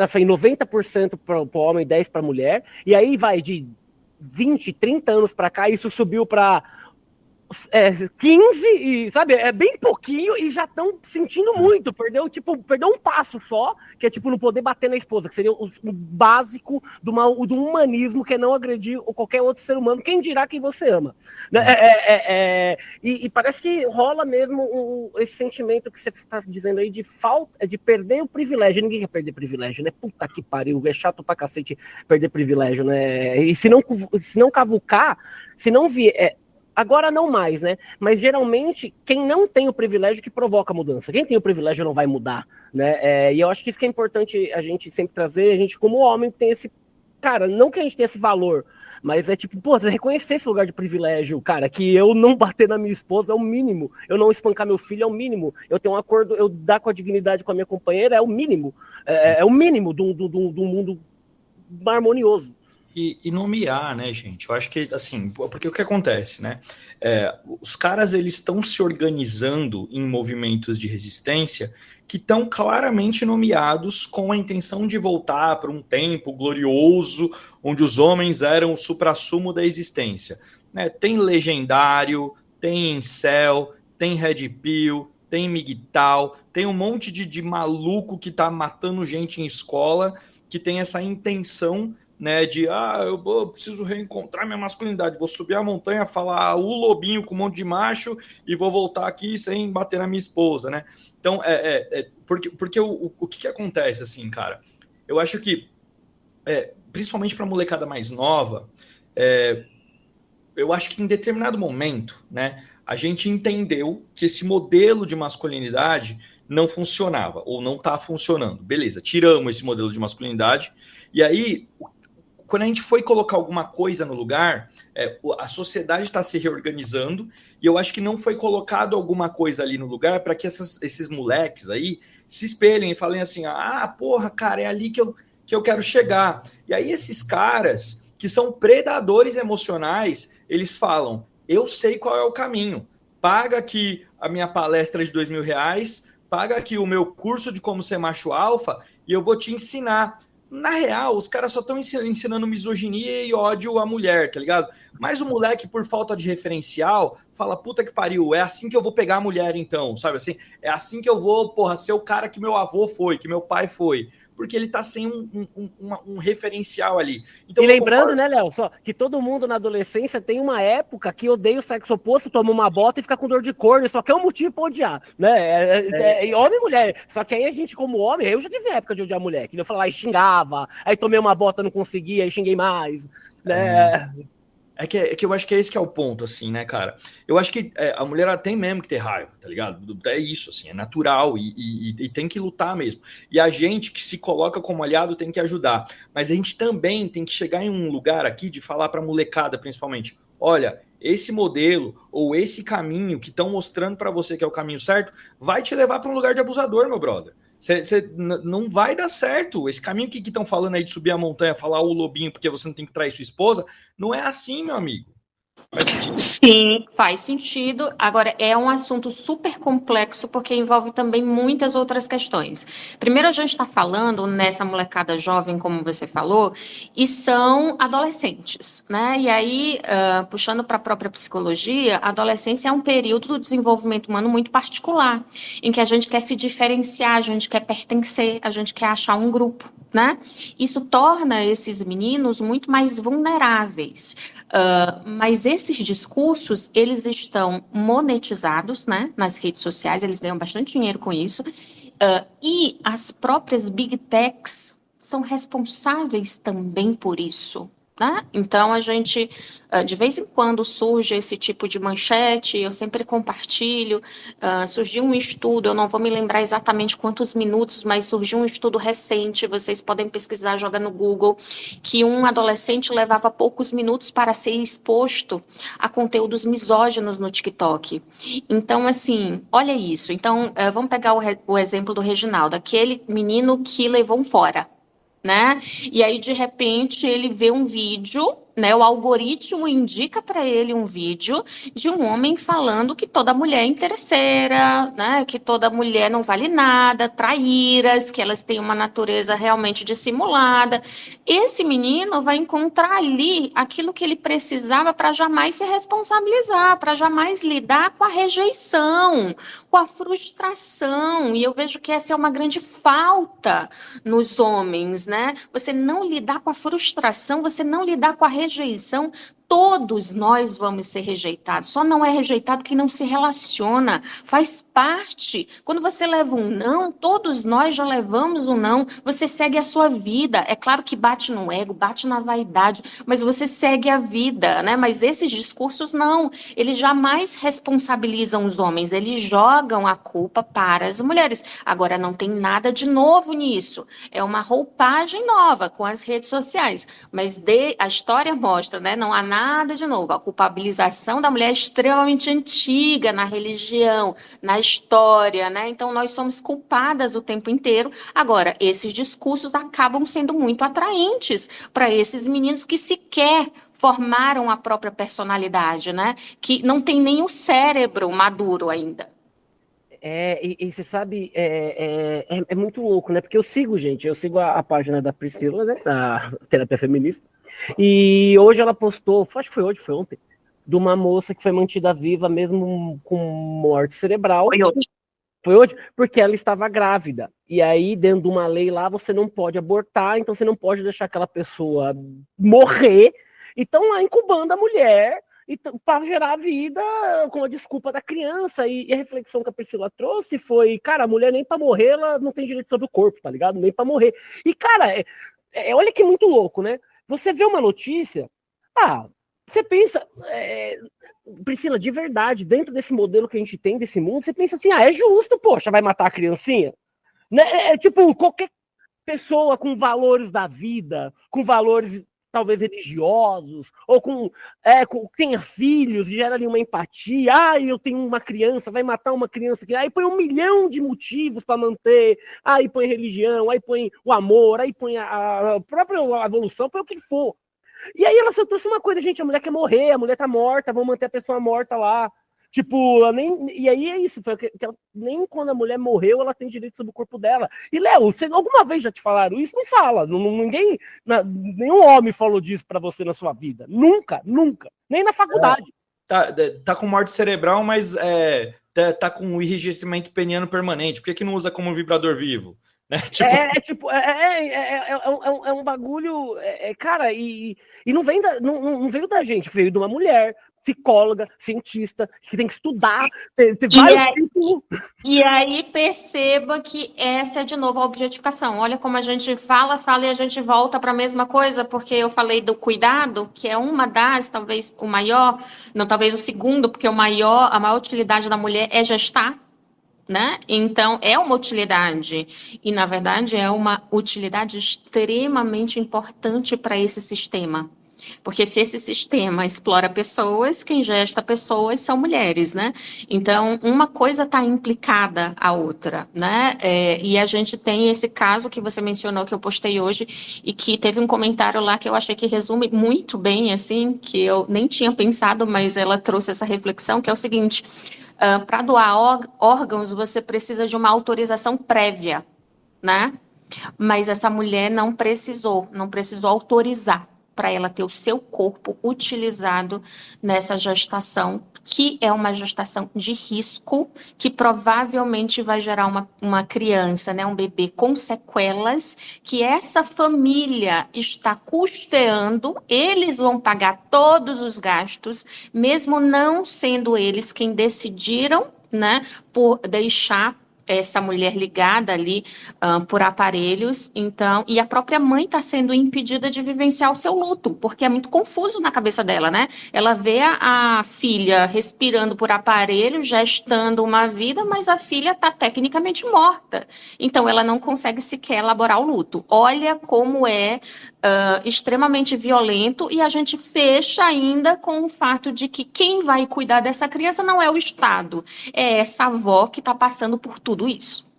foi 90% para o homem e 10% para a mulher, e aí vai de 20, 30 anos para cá, isso subiu para 15, e sabe, é bem pouquinho e já estão sentindo muito, perdeu um passo só, que é tipo não poder bater na esposa, que seria o básico do humanismo, que é não agredir qualquer outro ser humano, quem dirá quem você ama. E parece que rola mesmo esse sentimento que você está dizendo aí de falta, de perder o privilégio. Ninguém quer perder privilégio, né? Puta que pariu, é chato pra cacete perder privilégio, né? E se não cavucar, se não vier... Agora não mais, né? Mas geralmente quem não tem o privilégio que provoca a mudança. Quem tem o privilégio não vai mudar, né? E eu acho que isso que é importante a gente sempre trazer. A gente, como homem, tem esse... Cara, não que a gente tenha esse valor, mas é tipo, pô, reconhecer esse lugar de privilégio, cara, que eu não bater na minha esposa é o mínimo, eu não espancar meu filho é o mínimo, eu ter um acordo, eu dar com a dignidade com a minha companheira é o mínimo. É o mínimo do mundo harmonioso. E nomear, né, gente? Eu acho que, assim, porque o que acontece, né? Os caras, eles estão se organizando em movimentos de resistência que estão claramente nomeados com a intenção de voltar para um tempo glorioso, onde os homens eram o suprassumo da existência. Né? Tem Legendário, tem Incel, tem Red Pill, tem Migtal, tem um monte de maluco que tá matando gente em escola, que tem essa intenção, né, de, eu preciso reencontrar minha masculinidade, vou subir a montanha, falar o lobinho com um monte de macho e vou voltar aqui sem bater na minha esposa, né? Então, porque o que acontece, assim, cara? Eu acho que, principalmente para a molecada mais nova, eu acho que em determinado momento, né, a gente entendeu que esse modelo de masculinidade não funcionava, ou não está funcionando. Beleza, tiramos esse modelo de masculinidade, e aí... Quando a gente foi colocar alguma coisa no lugar, a sociedade está se reorganizando e eu acho que não foi colocado alguma coisa ali no lugar para que esses moleques aí se espelhem e falem assim, porra, cara, é ali que eu quero chegar. E aí esses caras que são predadores emocionais, eles falam, eu sei qual é o caminho, paga aqui a minha palestra de R$2.000, paga aqui o meu curso de como ser macho alfa e eu vou te ensinar. Na real, os caras só estão ensinando misoginia e ódio à mulher, tá ligado? Mas o moleque, por falta de referencial, fala, puta que pariu, é assim que eu vou pegar a mulher então, sabe assim? É assim que eu vou, ser o cara que meu avô foi, que meu pai foi. Porque ele tá sem um referencial ali. Então, e lembrando, né, Léo, só que todo mundo na adolescência tem uma época que odeia o sexo oposto, toma uma bota e fica com dor de corno, só que é um motivo pra odiar, né? Homem e mulher. Só que aí a gente, como homem, eu já tive época de odiar mulher, que eu falava, xingava, aí tomei uma bota, não conseguia, aí xinguei mais, né? É que eu acho que é esse que é o ponto, assim, né, cara? Eu acho que a mulher ela tem mesmo que ter raiva, tá ligado? É isso, assim, é natural e tem que lutar mesmo. E a gente que se coloca como aliado tem que ajudar. Mas a gente também tem que chegar em um lugar aqui de falar pra molecada, principalmente, olha, esse modelo ou esse caminho que estão mostrando pra você que é o caminho certo vai te levar pra um lugar de abusador, meu brother. Não vai dar certo. Esse caminho que estão falando aí de subir a montanha, falar o lobinho porque você não tem que trair sua esposa, não é assim, meu amigo. Faz sentido? Sim, faz sentido. Agora, é um assunto super complexo porque envolve também muitas outras questões. Primeiro, a gente está falando nessa molecada jovem, como você falou, e são adolescentes, né? E aí, puxando para a própria psicologia, a adolescência é um período do desenvolvimento humano muito particular, em que a gente quer se diferenciar, a gente quer pertencer, a gente quer achar um grupo, né? Isso torna esses meninos muito mais vulneráveis. Mas esses discursos, eles estão monetizados, né, nas redes sociais, eles ganham bastante dinheiro com isso, e as próprias Big Techs são responsáveis também por isso. Né? Então, a gente, de vez em quando, surge esse tipo de manchete, eu sempre compartilho. Surgiu um estudo, eu não vou me lembrar exatamente quantos minutos, mas surgiu um estudo recente, vocês podem pesquisar, joga no Google, que um adolescente levava poucos minutos para ser exposto a conteúdos misóginos no TikTok. Então, assim, olha isso. Então, vamos pegar o exemplo do Reginaldo, aquele menino que levou um fora. Né? E aí, de repente, ele vê um vídeo, né? O algoritmo indica para ele um vídeo de um homem falando que toda mulher é interesseira, né? Que toda mulher não vale nada, traíras, que elas têm uma natureza realmente dissimulada. Esse menino vai encontrar ali aquilo que ele precisava para jamais se responsabilizar, para jamais lidar com a rejeição, com a frustração. E eu vejo que essa é uma grande falta nos homens, né? Você não lidar com a frustração, você não lidar com a rejeição. Todos nós vamos ser rejeitados. Só não é rejeitado quem não se relaciona. Faz parte. Quando você leva um não, todos nós já levamos um não. Você segue a sua vida. É claro que bate no ego, bate na vaidade, mas você segue a vida, né? Mas esses discursos não. Eles jamais responsabilizam os homens. Eles jogam a culpa para as mulheres. Agora, não tem nada de novo nisso. É uma roupagem nova com as redes sociais. Mas a história mostra, né? Não há nada de novo. A culpabilização da mulher é extremamente antiga na religião, na história, né? Então, nós somos culpadas o tempo inteiro. Agora, esses discursos acabam sendo muito atraentes para esses meninos que sequer formaram a própria personalidade, né? Que não tem nem o cérebro maduro ainda. E você sabe, é muito louco, né? Porque eu sigo a página da Priscila, né? Da Terapia Feminista. E hoje ela postou, acho que foi hoje, foi ontem, de uma moça que foi mantida viva mesmo com morte cerebral. Foi hoje, porque ela estava grávida. E aí, dentro de uma lei lá, você não pode abortar, então você não pode deixar aquela pessoa morrer. E estão lá incubando a mulher para gerar a vida com a desculpa da criança. E a reflexão que a Priscila trouxe foi, cara, a mulher nem para morrer, ela não tem direito sobre o corpo, tá ligado? Nem para morrer. E, cara, olha que muito louco, né? Você vê uma notícia, você pensa, Priscila, de verdade, dentro desse modelo que a gente tem desse mundo, você pensa assim, é justo, poxa, vai matar a criancinha? Né? Tipo, qualquer pessoa com valores da vida, com valores talvez religiosos, ou tenha filhos, gera ali uma empatia, eu tenho uma criança, vai matar uma criança, aí põe 1 milhão de motivos para manter, aí põe religião, aí põe o amor, aí põe a própria evolução, põe o que for. E aí ela só trouxe uma coisa, gente, a mulher quer morrer, a mulher tá morta, vão manter a pessoa morta lá. Tipo, e aí é isso, nem quando a mulher morreu, ela tem direito sobre o corpo dela. E, Léo, alguma vez já te falaram isso? Não fala. Nenhum homem falou disso pra você na sua vida. Nunca. Nem na faculdade. Tá com morte cerebral, mas tá com enrijecimento peniano permanente. Por que não usa como vibrador vivo? Né? É um bagulho, cara, e não veio da gente, veio de uma mulher psicóloga, cientista, que tem que estudar, ter vários títulos. E aí perceba que essa é de novo a objetificação. Olha como a gente fala e a gente volta para a mesma coisa, porque eu falei do cuidado, que é uma das, talvez o maior, não talvez o segundo, porque a maior utilidade da mulher é gestar. Né? Então, é uma utilidade, e na verdade é uma utilidade extremamente importante para esse sistema, porque se esse sistema explora pessoas, quem gesta pessoas são mulheres, né? Então, uma coisa está implicada à outra, né? E a gente tem esse caso que você mencionou, que eu postei hoje, e que teve um comentário lá que eu achei que resume muito bem, assim, que eu nem tinha pensado, mas ela trouxe essa reflexão, que é o seguinte: para doar órgãos, você precisa de uma autorização prévia, né? Mas essa mulher não precisou autorizar para ela ter o seu corpo utilizado nessa gestação, que é uma gestação de risco, que provavelmente vai gerar uma criança, né, um bebê com sequelas, que essa família está custeando, eles vão pagar todos os gastos, mesmo não sendo eles quem decidiram, né, por deixar essa mulher ligada ali por aparelhos, então, e a própria mãe está sendo impedida de vivenciar o seu luto, porque é muito confuso na cabeça dela, né? Ela vê a filha respirando por aparelho, gestando uma vida, mas a filha está tecnicamente morta. Então, ela não consegue sequer elaborar o luto. Olha como é extremamente violento, e a gente fecha ainda com o fato de que quem vai cuidar dessa criança não é o Estado, é essa avó que está passando por tudo isso.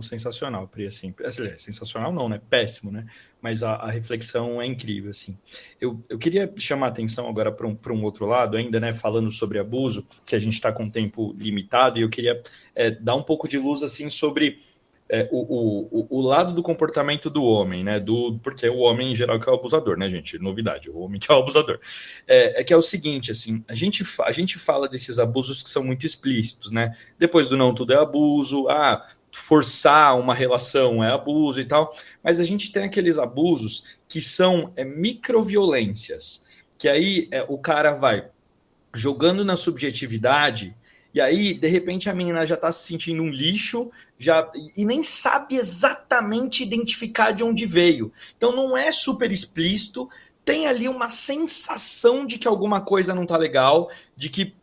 Sensacional, Pri, assim, sensacional não, né, péssimo, né, mas a reflexão é incrível, assim. Eu queria chamar a atenção agora para um outro lado ainda, né, falando sobre abuso, que a gente está com tempo limitado, e eu queria dar um pouco de luz, assim, sobre o lado do comportamento do homem, né, porque é o homem em geral que é o abusador, né, gente, novidade, o homem que é o abusador. Que é o seguinte, assim, a gente fala desses abusos que são muito explícitos, né, depois do não tudo é abuso, forçar uma relação é abuso e tal, mas a gente tem aqueles abusos que são microviolências, que aí o cara vai jogando na subjetividade, e aí, de repente, a menina já tá se sentindo um lixo, e nem sabe exatamente identificar de onde veio. Então, não é super explícito, tem ali uma sensação de que alguma coisa não tá legal, de que,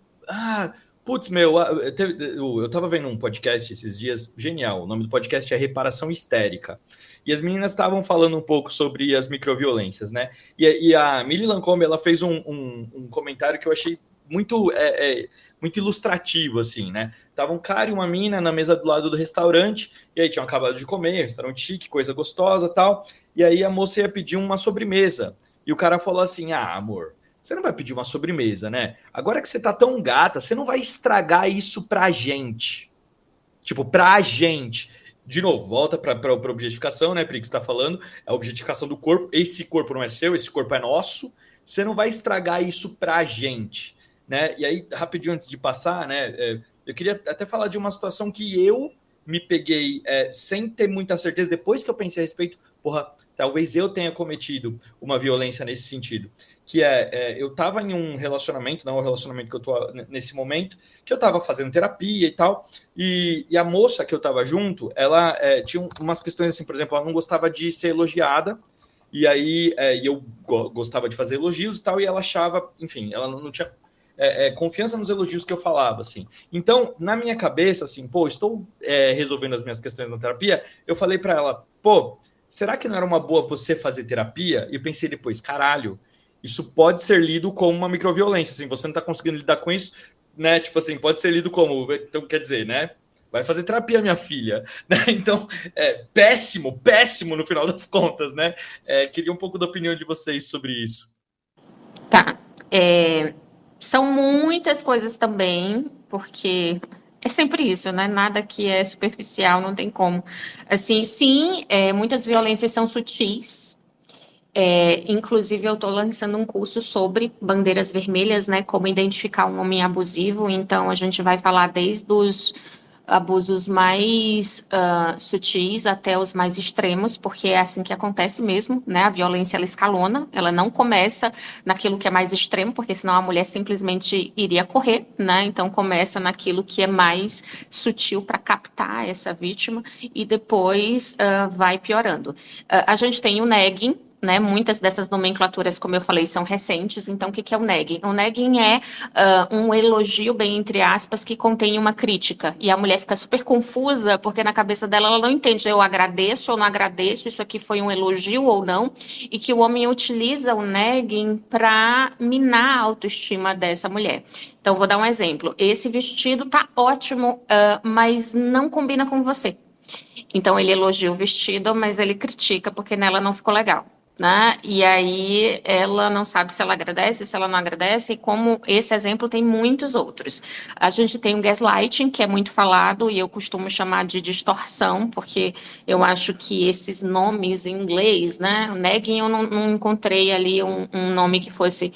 putz, eu tava vendo um podcast esses dias, genial, o nome do podcast é Reparação Histérica, e as meninas estavam falando um pouco sobre as microviolências, né? E a Milly Lancôme, ela fez um comentário que eu achei muito ilustrativo, assim, né? Tava um cara e uma mina na mesa do lado do restaurante, e aí tinham acabado de comer, restaurante chique, coisa gostosa, tal, e aí a moça ia pedir uma sobremesa, e o cara falou assim, amor, você não vai pedir uma sobremesa, né? Agora que você tá tão gata, você não vai estragar isso pra gente. Tipo, pra gente. De novo, volta pra objetificação, né, Pri, que você tá falando, a objetificação do corpo, esse corpo não é seu, esse corpo é nosso, você não vai estragar isso pra gente. Né? E aí, rapidinho antes de passar, né, eu queria até falar de uma situação que eu me peguei sem ter muita certeza, depois que eu pensei a respeito, talvez eu tenha cometido uma violência nesse sentido, que eu estava em um relacionamento, não é o relacionamento que eu estou nesse momento, que eu estava fazendo terapia e tal, e a moça que eu estava junto, ela tinha umas questões assim, por exemplo, ela não gostava de ser elogiada, e aí eu gostava de fazer elogios e tal, e ela achava, enfim, ela não tinha confiança nos elogios que eu falava, assim. Então, na minha cabeça, assim, estou resolvendo as minhas questões na terapia, eu falei para ela, será que não era uma boa você fazer terapia? E eu pensei depois, caralho, isso pode ser lido como uma microviolência, assim, você não tá conseguindo lidar com isso, né, tipo assim, pode ser lido como, então quer dizer, né, vai fazer terapia, minha filha, né, então, péssimo no final das contas, né, queria um pouco da opinião de vocês sobre isso. Tá, são muitas coisas também, porque é sempre isso, né? Nada que é superficial, não tem como. Assim, sim, muitas violências são sutis. Inclusive, eu estou lançando um curso sobre bandeiras vermelhas, né? Como identificar um homem abusivo. Então, a gente vai falar desde os abusos mais sutis até os mais extremos, porque é assim que acontece mesmo, né? A violência, ela escalona, ela não começa naquilo que é mais extremo, porque senão a mulher simplesmente iria correr, né? Então começa naquilo que é mais sutil para captar essa vítima e depois vai piorando. A gente tem o nagging, né? Muitas dessas nomenclaturas, como eu falei, são recentes. Então, o que é o nagging? O nagging é um elogio, bem entre aspas, que contém uma crítica. E a mulher fica super confusa, porque na cabeça dela ela não entende, eu agradeço ou não agradeço, isso aqui foi um elogio ou não, e que o homem utiliza o nagging para minar a autoestima dessa mulher. Então, vou dar um exemplo. Esse vestido tá ótimo, mas não combina com você. Então, ele elogia o vestido, mas ele critica porque nela não ficou legal. Né? E aí ela não sabe se ela agradece, se ela não agradece, e como esse exemplo tem muitos outros. A gente tem o gaslighting, que é muito falado, e eu costumo chamar de distorção, porque eu acho que esses nomes em inglês, né? O nagging eu não encontrei ali um nome que fosse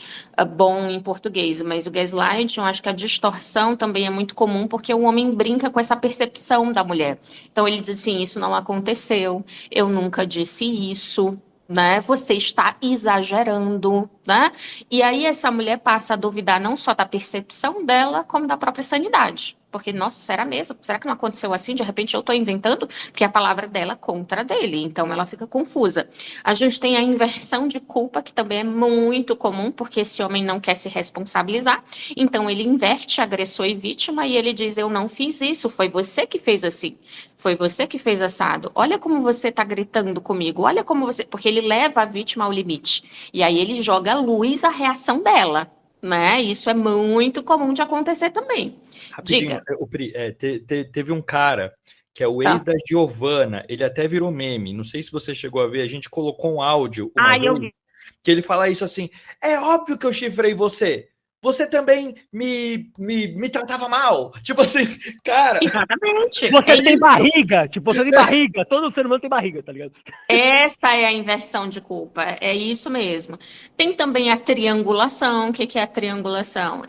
bom em português, mas o gaslighting, eu acho que a distorção também é muito comum, porque o homem brinca com essa percepção da mulher. Então ele diz assim, isso não aconteceu, eu nunca disse isso, né? Você está exagerando, né? E aí essa mulher passa a duvidar não só da percepção dela, como da própria sanidade. Porque, nossa, será mesmo? Será que não aconteceu assim? De repente eu estou inventando? Porque a palavra dela é contra dele. Então ela fica confusa. A gente tem a inversão de culpa, que também é muito comum, porque esse homem não quer se responsabilizar. Então ele inverte agressor e vítima e ele diz, eu não fiz isso, foi você que fez assim. Foi você que fez assado. Olha como você está gritando comigo. Olha como você... Porque ele leva a vítima ao limite. E aí ele joga à luz a reação dela. Né? Isso é muito comum de acontecer também. Rapidinho, Diga. Pri, teve um cara que é o ex da Giovana, ele até virou meme, não sei se você chegou a ver, a gente colocou um áudio uma vez, eu vi. que ele fala isso assim, é óbvio que eu chifrei você também me tratava mal, tipo assim, cara... Exatamente. Você tem barriga, tipo, você tem barriga, todo ser humano tem barriga, tá ligado? Essa é a inversão de culpa, é isso mesmo. Tem também a triangulação, o que é a triangulação?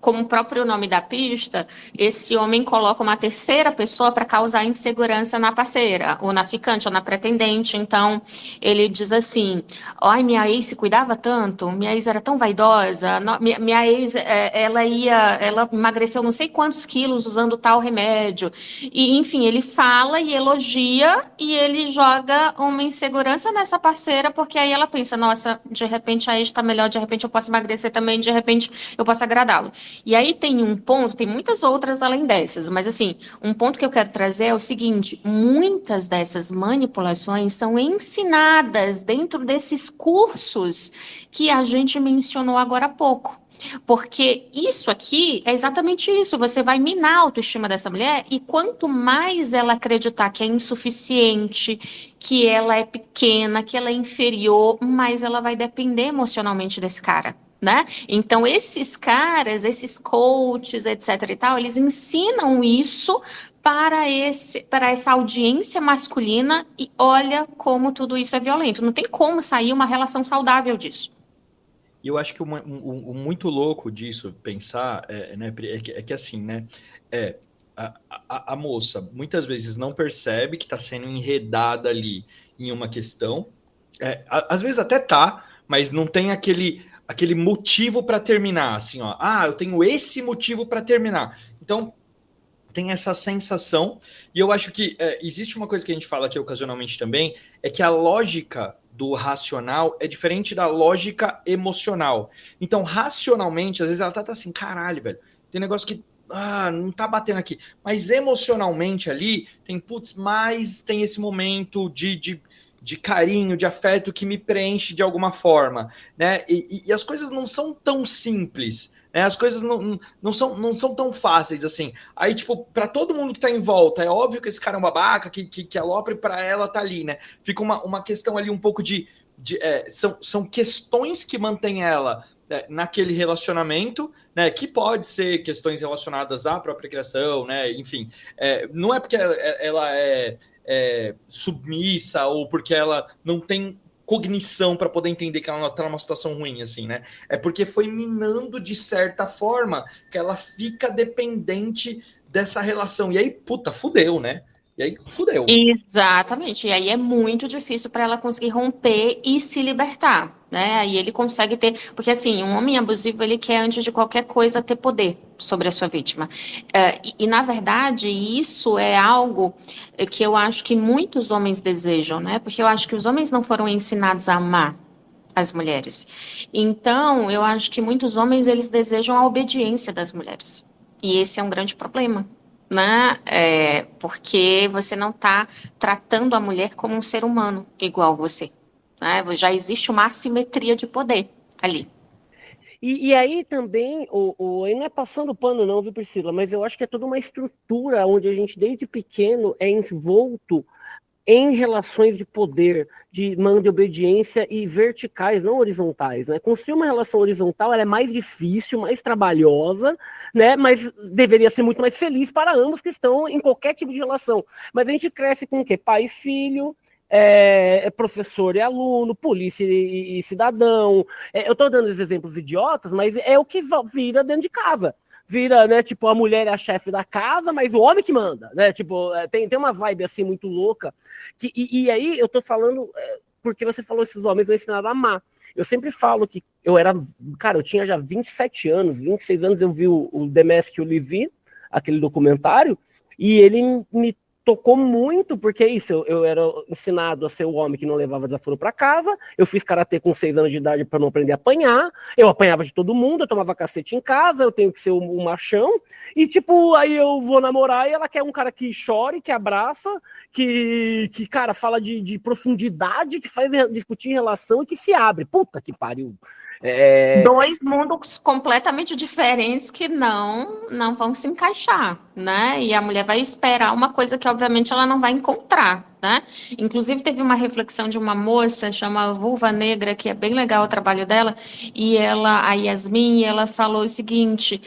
Como o próprio nome da pista, esse homem coloca uma terceira pessoa para causar insegurança na parceira, ou na ficante, ou na pretendente. Então, ele diz assim, ai, minha ex se cuidava tanto, minha ex era tão vaidosa, minha ex, ela emagreceu não sei quantos quilos usando tal remédio. E, enfim, ele fala e elogia, e ele joga uma insegurança nessa parceira, porque aí ela pensa, nossa, de repente a ex está melhor, de repente eu posso emagrecer também, de repente eu posso agradá-lo. E aí tem um ponto, tem muitas outras além dessas, mas assim, um ponto que eu quero trazer é o seguinte, muitas dessas manipulações são ensinadas dentro desses cursos que a gente mencionou agora há pouco. Porque isso aqui é exatamente isso, você vai minar a autoestima dessa mulher e quanto mais ela acreditar que é insuficiente, que ela é pequena, que ela é inferior, mais ela vai depender emocionalmente desse cara. Né? Então, esses caras, esses coaches, etc. e tal, eles ensinam isso para essa audiência masculina e olha como tudo isso é violento. Não tem como sair uma relação saudável disso. E eu acho que o muito louco disso, pensar, né, é que assim, né? A moça muitas vezes não percebe que está sendo enredada ali em uma questão. Às vezes até tá, mas não tem aquele motivo para terminar, assim, ó. Ah, eu tenho esse motivo para terminar. Então, tem essa sensação. E eu acho que existe uma coisa que a gente fala aqui ocasionalmente também, é que a lógica do racional é diferente da lógica emocional. Então, racionalmente, às vezes ela tá assim, caralho, velho, tem negócio que não tá batendo aqui. Mas emocionalmente ali, tem esse momento de carinho, de afeto que me preenche de alguma forma, né? E as coisas não são tão simples, né? As coisas não são tão fáceis assim. Aí, tipo, para todo mundo que tá em volta, é óbvio que esse cara é um babaca, que alopre para ela tá ali, né? Fica uma questão ali um pouco são questões que mantêm ela naquele relacionamento, né? Que pode ser questões relacionadas à própria criação, né? Enfim, não é porque ela é submissa ou porque ela não tem cognição para poder entender que ela está numa situação ruim, assim, né? É porque foi minando de certa forma que ela fica dependente dessa relação. E aí, puta, fudeu, né? E aí, fudeu. Exatamente. E aí é muito difícil para ela conseguir romper e se libertar, né? Aí ele consegue ter... Porque, assim, um homem abusivo, ele quer, antes de qualquer coisa, ter poder sobre a sua vítima. Na verdade, isso é algo que eu acho que muitos homens desejam, né? Porque eu acho que os homens não foram ensinados a amar as mulheres. Então, eu acho que muitos homens, eles desejam a obediência das mulheres. E esse é um grande problema, né? Porque você não está tratando a mulher como um ser humano igual você, né? Já existe uma assimetria de poder ali. E aí também, aí não é passando pano não, viu, Priscila? Mas eu acho que é toda uma estrutura onde a gente, desde pequeno, é envolto em relações de poder, de mando e obediência e verticais, não horizontais, né? Construir uma relação horizontal, ela é mais difícil, mais trabalhosa, né? Mas deveria ser muito mais feliz para ambos que estão em qualquer tipo de relação. Mas a gente cresce com o quê? Pai e filho, professor e aluno, polícia e cidadão. Eu estou dando esses exemplos idiotas, mas é o que vira dentro de casa. Vira, né, tipo, a mulher é a chefe da casa, mas o homem que manda, né, tipo, tem uma vibe, assim, muito louca, e aí eu tô falando, porque você falou esses homens não ensinaram a amar. Eu sempre falo que eu tinha já 27 anos, 26 anos, eu vi o The Mask You Live In, aquele documentário, e ele me tocou muito, porque é isso, eu era ensinado a ser o homem que não levava desaforo para casa, eu fiz karatê com 6 anos de idade para não aprender a apanhar, eu apanhava de todo mundo, eu tomava cacete em casa, eu tenho que ser o machão, e tipo, aí eu vou namorar e ela quer um cara que chore, que abraça, que cara, fala de profundidade, que faz discutir relação e que se abre. Puta que pariu. Dois mundos completamente diferentes que não vão se encaixar, né? E a mulher vai esperar uma coisa que, obviamente, ela não vai encontrar, né? Inclusive, teve uma reflexão de uma moça, chama Vulva Negra, que é bem legal o trabalho dela, e a Yasmin, ela falou o seguinte,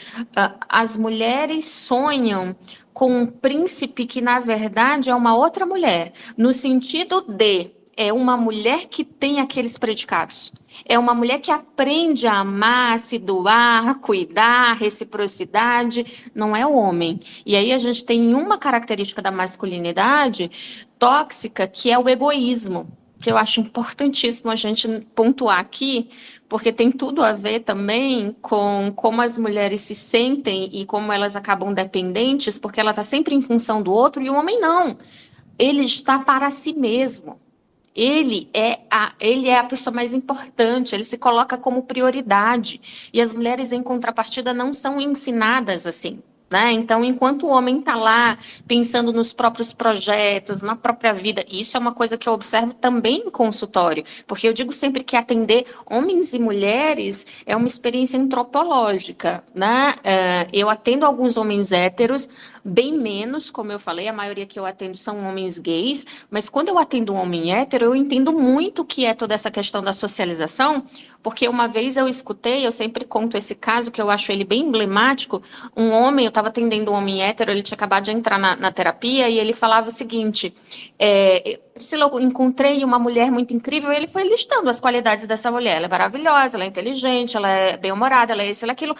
as mulheres sonham com um príncipe que, na verdade, é uma outra mulher, no sentido de é uma mulher que tem aqueles predicados. É uma mulher que aprende a amar, a se doar, a cuidar, reciprocidade. Não é o homem. E aí a gente tem uma característica da masculinidade tóxica, que é o egoísmo, que eu acho importantíssimo a gente pontuar aqui, porque tem tudo a ver também com como as mulheres se sentem e como elas acabam dependentes, porque ela está sempre em função do outro e o homem não. Ele está para si mesmo. Ele é a pessoa mais importante, ele se coloca como prioridade. E as mulheres, em contrapartida, não são ensinadas assim, né? Então, enquanto o homem está lá pensando nos próprios projetos, na própria vida, isso é uma coisa que eu observo também em consultório, porque eu digo sempre que atender homens e mulheres é uma experiência antropológica, né? Eu atendo alguns homens héteros, bem menos, como eu falei, a maioria que eu atendo são homens gays, mas quando eu atendo um homem hétero, eu entendo muito o que é toda essa questão da socialização, porque uma vez eu escutei, eu sempre conto esse caso, que eu acho ele bem emblemático, um homem, eu estava atendendo um homem hétero, ele tinha acabado de entrar na terapia, e ele falava o seguinte, Priscila, eu encontrei uma mulher muito incrível, e ele foi listando as qualidades dessa mulher, ela é maravilhosa, ela é inteligente, ela é bem-humorada, ela é isso, ela é aquilo.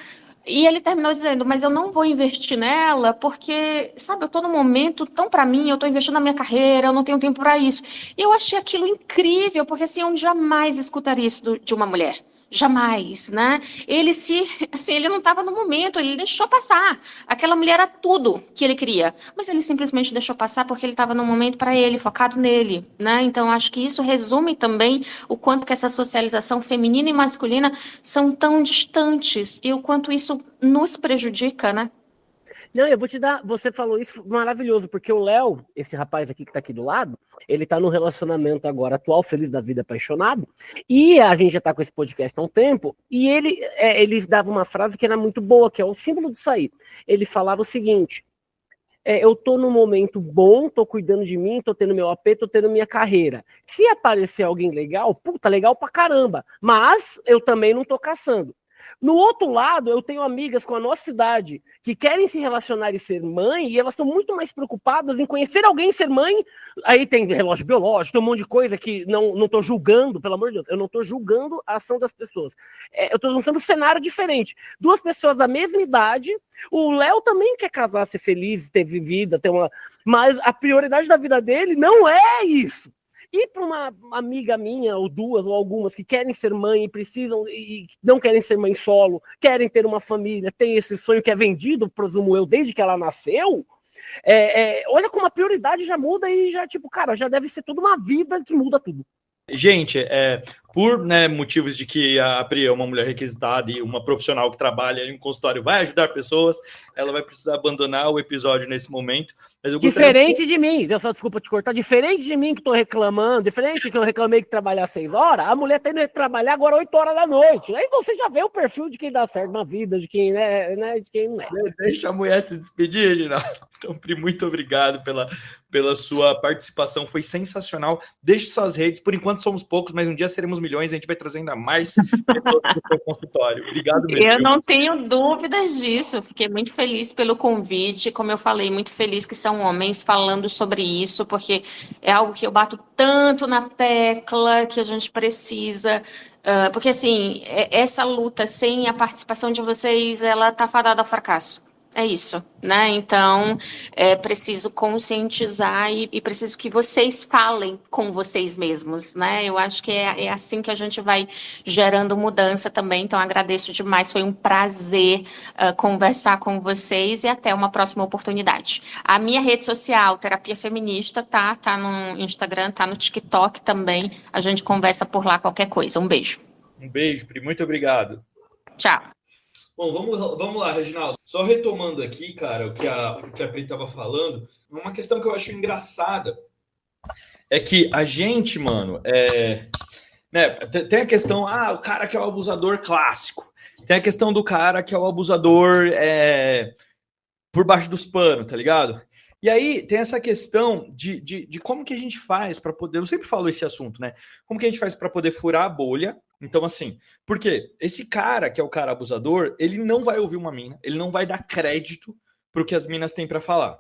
E ele terminou dizendo, mas eu não vou investir nela porque, sabe, eu estou num momento tão para mim, eu estou investindo na minha carreira, eu não tenho tempo para isso. E eu achei aquilo incrível, porque assim, eu jamais escutaria isso de uma mulher. Jamais, né? Ele não estava no momento, ele deixou passar. Aquela mulher era tudo que ele queria, mas ele simplesmente deixou passar porque ele estava no momento para ele, focado nele, né? Então acho que isso resume também o quanto que essa socialização feminina e masculina são tão distantes e o quanto isso nos prejudica, né? Não, eu vou te dar. Você falou isso maravilhoso, porque o Léo, esse rapaz aqui que tá aqui do lado, ele tá num relacionamento agora atual, feliz da vida, apaixonado, e a gente já tá com esse podcast há um tempo, e ele dava uma frase que era muito boa, que é o símbolo disso aí. Ele falava o seguinte: eu tô num momento bom, tô cuidando de mim, tô tendo meu AP, tô tendo minha carreira. Se aparecer alguém legal, puta, legal pra caramba, mas eu também não tô caçando. No outro lado, eu tenho amigas com a nossa idade que querem se relacionar e ser mãe, e elas estão muito mais preocupadas em conhecer alguém e ser mãe. Aí tem relógio biológico, tem um monte de coisa que não estou julgando, pelo amor de Deus, eu não estou julgando a ação das pessoas. Eu estou lançando um cenário diferente. Duas pessoas da mesma idade, o Léo também quer casar, ser feliz, ter vida, ter uma... Mas a prioridade da vida dele não é isso. E para uma amiga minha, ou duas, ou algumas, que querem ser mãe e precisam, e não querem ser mãe solo, querem ter uma família, tem esse sonho que é vendido, presumo eu, desde que ela nasceu, olha como a prioridade já muda e já, tipo, cara, já deve ser toda uma vida que muda tudo. Gente, por motivos de que a Pri é uma mulher requisitada e uma profissional que trabalha em um consultório vai ajudar pessoas, ela vai precisar abandonar o episódio nesse momento. Mas eu diferente de mim, só desculpa te cortar, diferente de mim que tô reclamando, diferente que eu reclamei que trabalhar 6 horas, a mulher tem que trabalhar agora 8 horas da noite. Aí você já vê o perfil de quem dá certo na vida, de quem, né, de quem não é. Deixa a mulher se despedir, Reginaldo. Então, Pri, muito obrigado pela sua participação, foi sensacional. Deixe suas redes, por enquanto somos poucos, mas um dia seremos milhões, a gente vai trazer ainda mais pessoas para o seu consultório. Obrigado mesmo. Eu não tenho dúvidas disso, fiquei muito feliz pelo convite, como eu falei, muito feliz que são homens falando sobre isso, porque é algo que eu bato tanto na tecla que a gente precisa, porque assim, essa luta sem a participação de vocês, ela tá fadada ao fracasso. É isso, né? Então, é preciso conscientizar e preciso que vocês falem com vocês mesmos, né? Eu acho que é assim que a gente vai gerando mudança também. Então, agradeço demais. Foi um prazer conversar com vocês e até uma próxima oportunidade. A minha rede social, Terapia Feminista, tá no Instagram, tá no TikTok também. A gente conversa por lá qualquer coisa. Um beijo. Um beijo, Pri. Muito obrigado. Tchau. Bom, vamos lá, Reginaldo. Só retomando aqui, cara, o que a Pri estava falando, uma questão que eu acho engraçada é que a gente, mano, tem a questão, o cara que é o abusador clássico. Tem a questão do cara que é o abusador por baixo dos panos, tá ligado? E aí tem essa questão de como que a gente faz para poder... Eu sempre falo esse assunto, né? Como que a gente faz para poder furar a bolha? Então, assim, porque esse cara que é o cara abusador, ele não vai ouvir uma mina, ele não vai dar crédito pro que as minas têm para falar.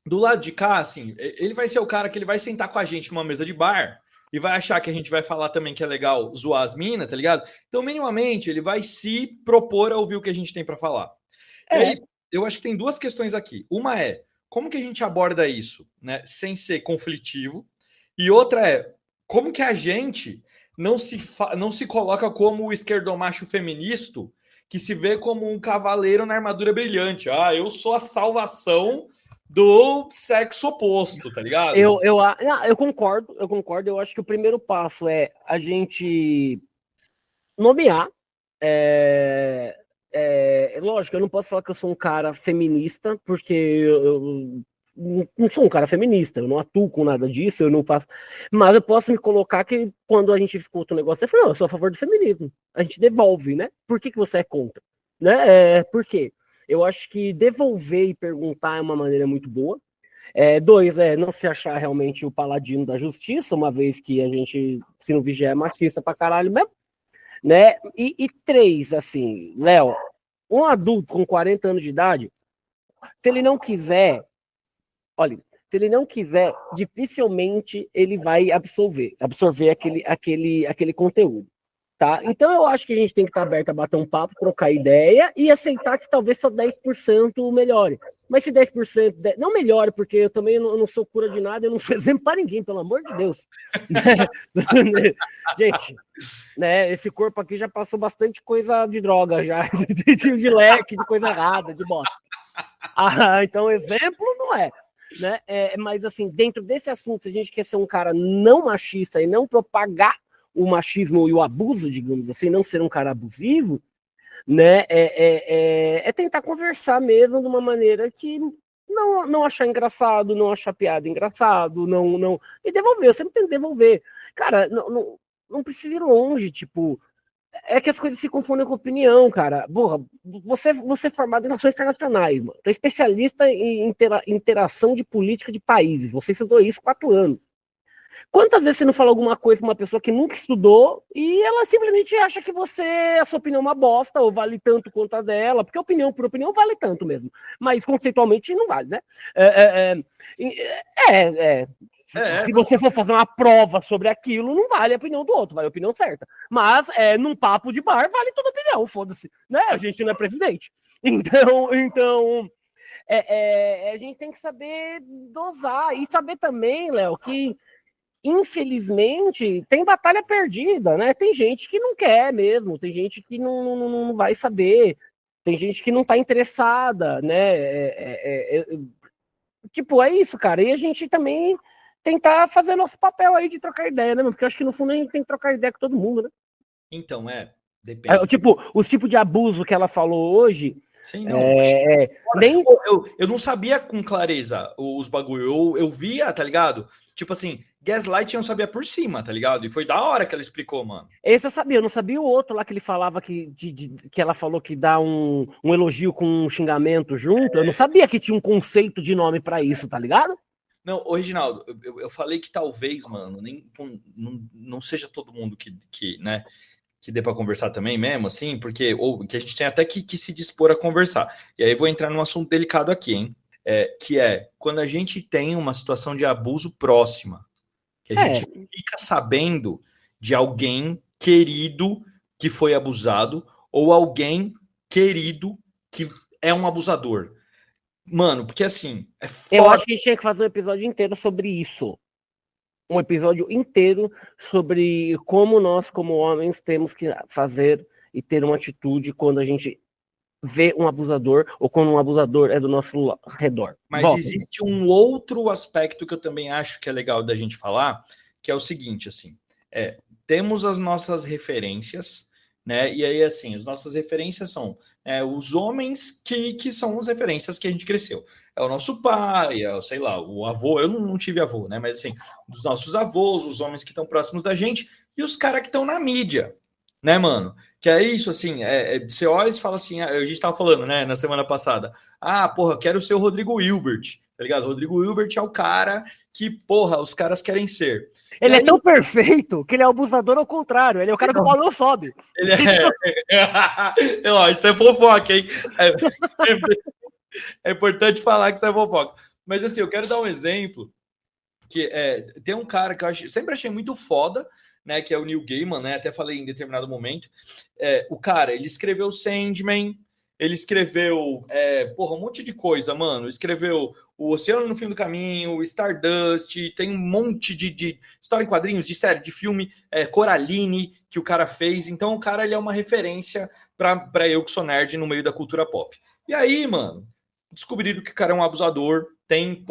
Do lado de cá, assim, ele vai ser o cara que ele vai sentar com a gente numa mesa de bar e vai achar que a gente vai falar também que é legal zoar as minas, tá ligado? Então, minimamente, ele vai se propor a ouvir o que a gente tem para falar. E aí, eu acho que tem duas questões aqui. Uma é, como que a gente aborda isso, né, sem ser conflitivo? E outra é, como que a gente não se coloca como o esquerdomacho feminista que se vê como um cavaleiro na armadura brilhante. Eu sou a salvação do sexo oposto, tá ligado? Eu concordo. Eu acho que o primeiro passo é a gente nomear. Lógico, eu não posso falar que eu sou um cara feminista, porque eu não sou um cara feminista, eu não atuo com nada disso, eu não faço. Mas eu posso me colocar que quando a gente escuta um negócio, eu falo, eu sou a favor do feminismo. A gente devolve, né? Por que você é contra? Né? Por quê? Eu acho que devolver e perguntar é uma maneira muito boa. 2, não se achar realmente o paladino da justiça, uma vez que a gente, se não vigiar, é machista pra caralho mesmo. Né? E 3, assim, Léo, um adulto com 40 anos de idade, se ele não quiser, dificilmente ele vai absorver aquele conteúdo, tá? Então eu acho que a gente tem que estar aberto a bater um papo, trocar ideia e aceitar que talvez só 10% melhore. Mas se 10% não melhore, porque eu também não sou cura de nada, eu não sou exemplo para ninguém, pelo amor de Deus. Gente, né, esse corpo aqui já passou bastante coisa de droga, já, de leque, de coisa errada, de bosta. Então, exemplo não é. Né? Mas, assim, dentro desse assunto, se a gente quer ser um cara não machista e não propagar o machismo e o abuso, digamos assim, não ser um cara abusivo, né, tentar conversar mesmo de uma maneira que não achar engraçado, não achar piada engraçado, não e devolver, eu sempre tento devolver. Cara, não precisa ir longe, tipo, é que as coisas se confundem com opinião, cara. Porra, você é formado em relações internacionais, mano. Tu é especialista em interação de política de países. Você estudou isso 4 anos. Quantas vezes você não fala alguma coisa com uma pessoa que nunca estudou e ela simplesmente acha que a sua opinião é uma bosta ou vale tanto quanto a dela, porque opinião por opinião vale tanto mesmo, mas conceitualmente não vale, né? Se você for fazer uma prova sobre aquilo, não vale a opinião do outro, vale a opinião certa. Mas num papo de bar vale toda opinião, foda-se, né? A gente não é presidente. Então a gente tem que saber dosar e saber também, Léo, que infelizmente tem batalha perdida, né? Tem gente que não quer mesmo, tem gente que não vai saber, tem gente que não tá interessada, né? Tipo, é isso, cara. E a gente também tentar fazer nosso papel aí de trocar ideia, né? Porque eu acho que no fundo a gente tem que trocar ideia com todo mundo, né? Então, depende. Tipo, os tipos de abuso que ela falou hoje. Sim, não. Nem... Eu não sabia com clareza os bagulho. Eu via, tá ligado? Tipo assim, gaslight eu sabia por cima, tá ligado? E foi da hora que ela explicou, mano. Esse eu sabia, eu não sabia o outro lá que ele falava que ela falou que dá um elogio com um xingamento junto. Eu não sabia que tinha um conceito de nome pra isso, tá ligado? Não, Reginaldo, eu falei que talvez, mano, não seja todo mundo que né, que dê para conversar também mesmo, assim, porque ou que a gente tem até que se dispor a conversar. E aí vou entrar num assunto delicado aqui, hein? Que é quando a gente tem uma situação de abuso próxima, que a gente fica sabendo de alguém querido que foi abusado ou alguém querido que é um abusador. Mano, porque assim... Eu acho que a gente tinha que fazer um episódio inteiro sobre isso. Um episódio inteiro sobre como nós, como homens, temos que fazer e ter uma atitude quando a gente vê um abusador ou quando um abusador é do nosso redor. Mas existe um outro aspecto que eu também acho que é legal da gente falar, que é o seguinte, assim, temos as nossas referências, né? E aí, assim, as nossas referências são os homens que são as referências que a gente cresceu. É o nosso pai, sei lá, o avô. Eu não tive avô, né? Mas, assim, dos nossos avós, os homens que estão próximos da gente e os caras que estão na mídia, né, mano? Que é isso, assim, você olha e fala assim, a gente tava falando, né, na semana passada, porra, quero ser o Rodrigo Hilbert, tá ligado? Rodrigo Hilbert é o cara que, porra, os caras querem ser. Ele é tão perfeito que ele é o abusador ao contrário. Ele é o cara que o pau não sobe. Ele isso é fofoca, hein? É importante falar que isso é fofoca. Mas assim, eu quero dar um exemplo que tem um cara que eu sempre achei muito foda, né? Que é o Neil Gaiman, né? Até falei em determinado momento. O cara, ele escreveu Sandman, ele escreveu um monte de coisa, mano. Escreveu O Oceano no Fim do Caminho, Stardust, tem um monte de história em quadrinhos, de série, de filme, Coraline, que o cara fez. Então, o cara, ele é uma referência pra eu que sou nerd no meio da cultura pop. E aí, mano, descobriram que o cara é um abusador. Tem,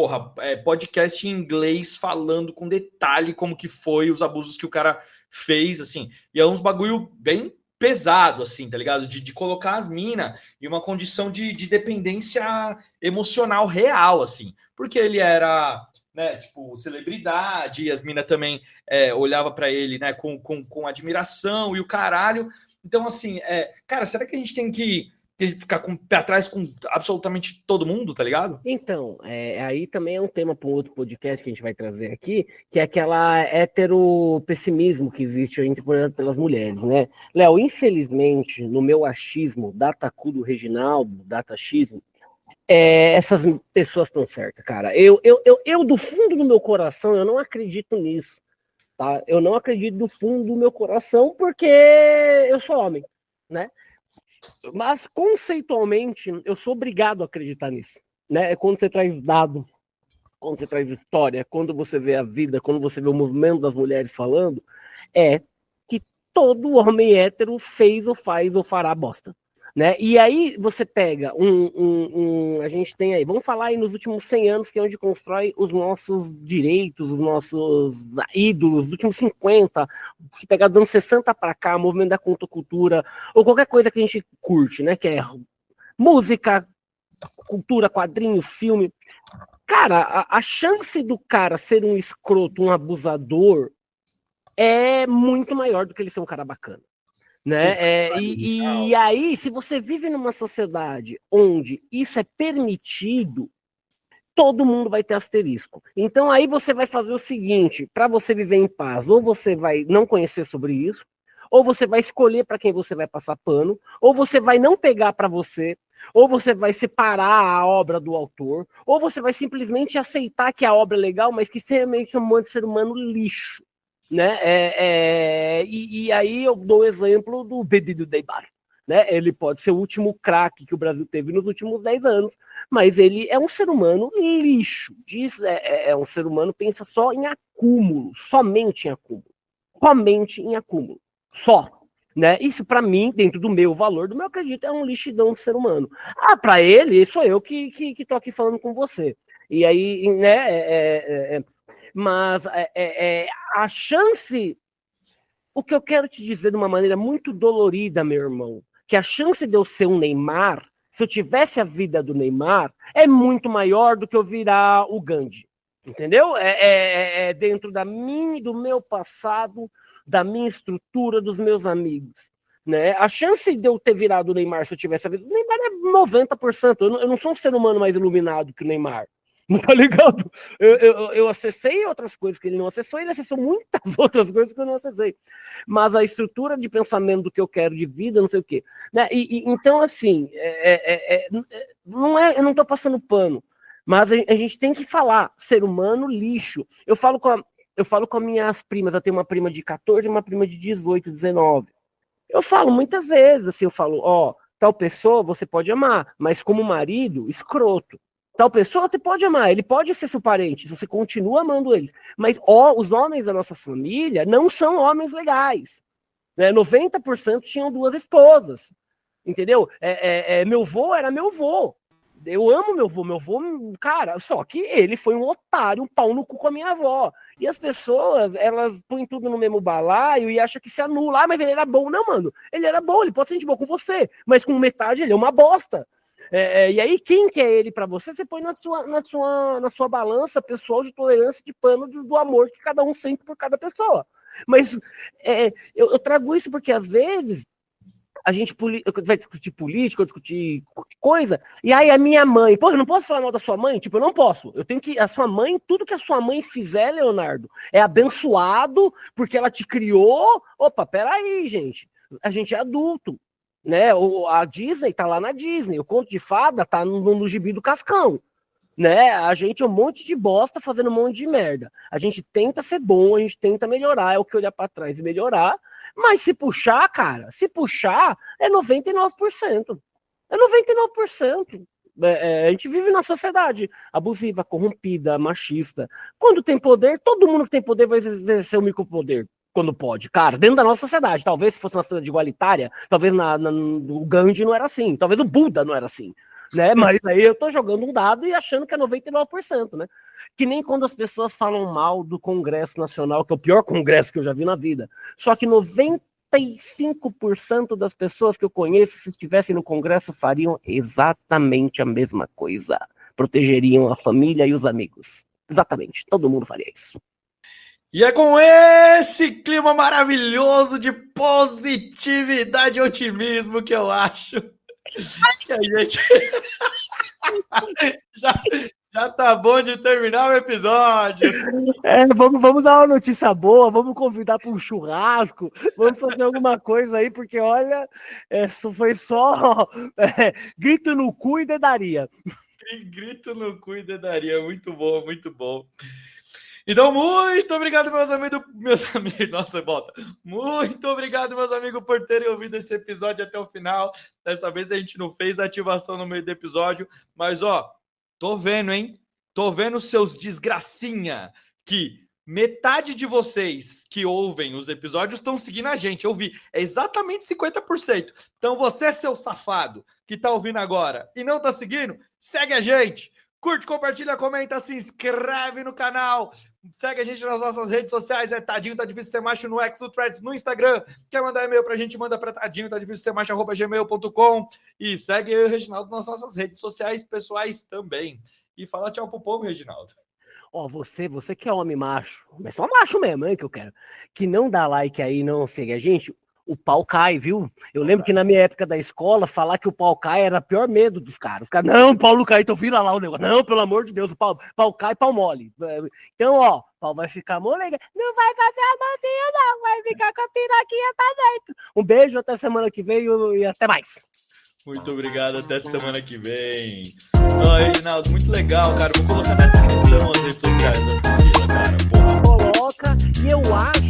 podcast em inglês falando com detalhe como que foi os abusos que o cara fez, assim. E é uns bagulho bem pesado, assim, tá ligado? De colocar as minas em uma condição de dependência emocional real, assim. Porque ele era, né, tipo, celebridade, e as minas também olhava para ele, né, com admiração e o caralho. Então, assim, cara, será que a gente tem que ficar com o pé atrás com absolutamente todo mundo, tá ligado? Então, aí também é um tema para um outro podcast que a gente vai trazer aqui, que é aquela heteropessimismo que existe entre pelas mulheres, né? Léo, infelizmente, no meu achismo, datacu do Reginaldo, datachismo, essas pessoas estão certas, cara. Eu, do fundo do meu coração, eu não acredito nisso, tá? Eu não acredito do fundo do meu coração porque eu sou homem, né? Mas, conceitualmente, eu sou obrigado a acreditar nisso. Né? É quando você traz dado, quando você traz história, quando você vê a vida, quando você vê o movimento das mulheres falando, que todo homem hétero fez ou faz ou fará bosta. Né? E aí você pega a gente tem aí, vamos falar aí nos últimos 100 anos, que é onde constrói os nossos direitos, os nossos ídolos, dos últimos 50, se pegar dos anos 60 para cá, movimento da contracultura, ou qualquer coisa que a gente curte, né? Que é música, cultura, quadrinho, filme. Cara, a chance do cara ser um escroto, um abusador, é muito maior do que ele ser um cara bacana. Né? E aí, se você vive numa sociedade onde isso é permitido, todo mundo vai ter asterisco. Então aí você vai fazer o seguinte, para você viver em paz, ou você vai não conhecer sobre isso, ou você vai escolher para quem você vai passar pano, ou você vai não pegar para você, ou você vai separar a obra do autor, ou você vai simplesmente aceitar que a obra é legal, mas que realmente é um ser humano lixo, né? E aí eu dou o exemplo do Bedídio Deibar. Né? Ele pode ser o último craque que o Brasil teve nos últimos 10 anos, mas ele é um ser humano lixo. É um ser humano que pensa só em acúmulo, somente em acúmulo. Somente em acúmulo. Só. Né? Isso, para mim, dentro do meu valor, do meu acredito, é um lixidão de ser humano. Para ele, sou eu que tô aqui falando com você. E aí, né? Mas a chance. O que eu quero te dizer de uma maneira muito dolorida, meu irmão, que a chance de eu ser um Neymar, se eu tivesse a vida do Neymar, é muito maior do que eu virar o Gandhi. Entendeu? Dentro do meu passado, da minha estrutura, dos meus amigos. Né? A chance de eu ter virado o Neymar se eu tivesse a vida do Neymar é 90%. Eu não sou um ser humano mais iluminado que o Neymar. Não tá ligado? Eu acessei outras coisas que ele não acessou, ele acessou muitas outras coisas que eu não acessei. Mas a estrutura de pensamento do que eu quero de vida, não sei o quê. Né? Então, assim, eu não tô passando pano, mas a gente tem que falar, ser humano, lixo. Eu falo com as minhas primas, eu tenho uma prima de 14 e uma prima de 18, 19. Eu falo muitas vezes, assim, eu falo, tal pessoa você pode amar, mas como marido, escroto. Tal pessoa você pode amar, ele pode ser seu parente, você continua amando eles. Mas os homens da nossa família não são homens legais. Né? 90% tinham 2 esposas. Entendeu? Meu vô era meu vô. Eu amo meu vô, cara, só que ele foi um otário, um pau no cu com a minha avó. E as pessoas, elas põem tudo no mesmo balaio e acham que se anula. Mas ele era bom. Não, mano, ele era bom, ele pode ser gente boa com você, mas com metade ele é uma bosta. E aí, quem que é ele para você? Você põe na sua balança pessoal de tolerância de pano do amor que cada um sente por cada pessoa. Mas eu trago isso porque, às vezes, a gente vai discutir política, discutir qualquer coisa, e aí a minha mãe, pô, eu não posso falar mal da sua mãe? Tipo, eu não posso. Eu tenho que. A sua mãe, tudo que a sua mãe fizer, Leonardo, é abençoado porque ela te criou. Opa, peraí, gente. A gente é adulto. Né? A Disney tá lá na Disney, o Conto de Fada tá no gibi do Cascão, né? A gente é um monte de bosta fazendo um monte de merda. A gente tenta ser bom, a gente tenta melhorar, é o que olhar para trás e melhorar, mas se puxar, cara, é 99%. É 99%. A gente vive numa sociedade abusiva, corrompida, machista. Quando tem poder, todo mundo que tem poder vai exercer o micropoder. Quando pode, cara, dentro da nossa sociedade. Talvez se fosse uma sociedade igualitária, talvez o Gandhi não era assim, talvez o Buda não era assim, né? Mas aí eu tô jogando um dado e achando que é 99%, né? Que nem quando as pessoas falam mal do Congresso Nacional, que é o pior congresso que eu já vi na vida. Só que 95% das pessoas que eu conheço, se estivessem no Congresso, fariam exatamente a mesma coisa. Protegeriam a família e os amigos. Exatamente, todo mundo faria isso. E é com esse clima maravilhoso de positividade e otimismo que eu acho que a gente já tá bom de terminar o episódio. Vamos dar uma notícia boa, vamos convidar para um churrasco, vamos fazer alguma coisa aí, porque olha, foi só grito no cu e dedaria. Grito no cu e dedaria, muito bom, muito bom. Então, muito obrigado, meus amigos. Nossa, volta. Muito obrigado, meus amigos, por terem ouvido esse episódio até o final. Dessa vez a gente não fez a ativação no meio do episódio, mas, tô vendo, hein? Tô vendo seus desgracinha que metade de vocês que ouvem os episódios estão seguindo a gente. Eu vi, é exatamente 50%. Então, você, seu safado, que tá ouvindo agora e não tá seguindo, segue a gente. Curte, compartilha, comenta, se inscreve no canal. Segue a gente nas nossas redes sociais. Tadinho, tá difícil ser macho no X, no Threads, no Instagram. Quer mandar e-mail pra gente? Manda pra tadinho, tá difícil ser macho, @gmail.com. E segue eu e o Reginaldo nas nossas redes sociais pessoais também. E fala tchau pro povo, Reginaldo. Você que é homem macho, mas só macho mesmo, hein, que eu quero, que não dá like aí, não segue a gente, o pau cai, viu? Eu lembro que na minha época da escola, falar que o pau cai era o pior medo dos caras. Os caras, não, o pau não cai, então vira lá o negócio. Não, pelo amor de Deus, o pau cai, pau mole. Então, ó, o pau vai ficar moleque. Não vai fazer a mãozinha, não. Vai ficar com a piroquinha pra dentro. Um beijo, até semana que vem e até mais. Muito obrigado, até semana que vem. Reginaldo, muito legal, cara. Vou colocar na descrição as redes sociais da Priscila, cara. Porra. Coloca, e eu acho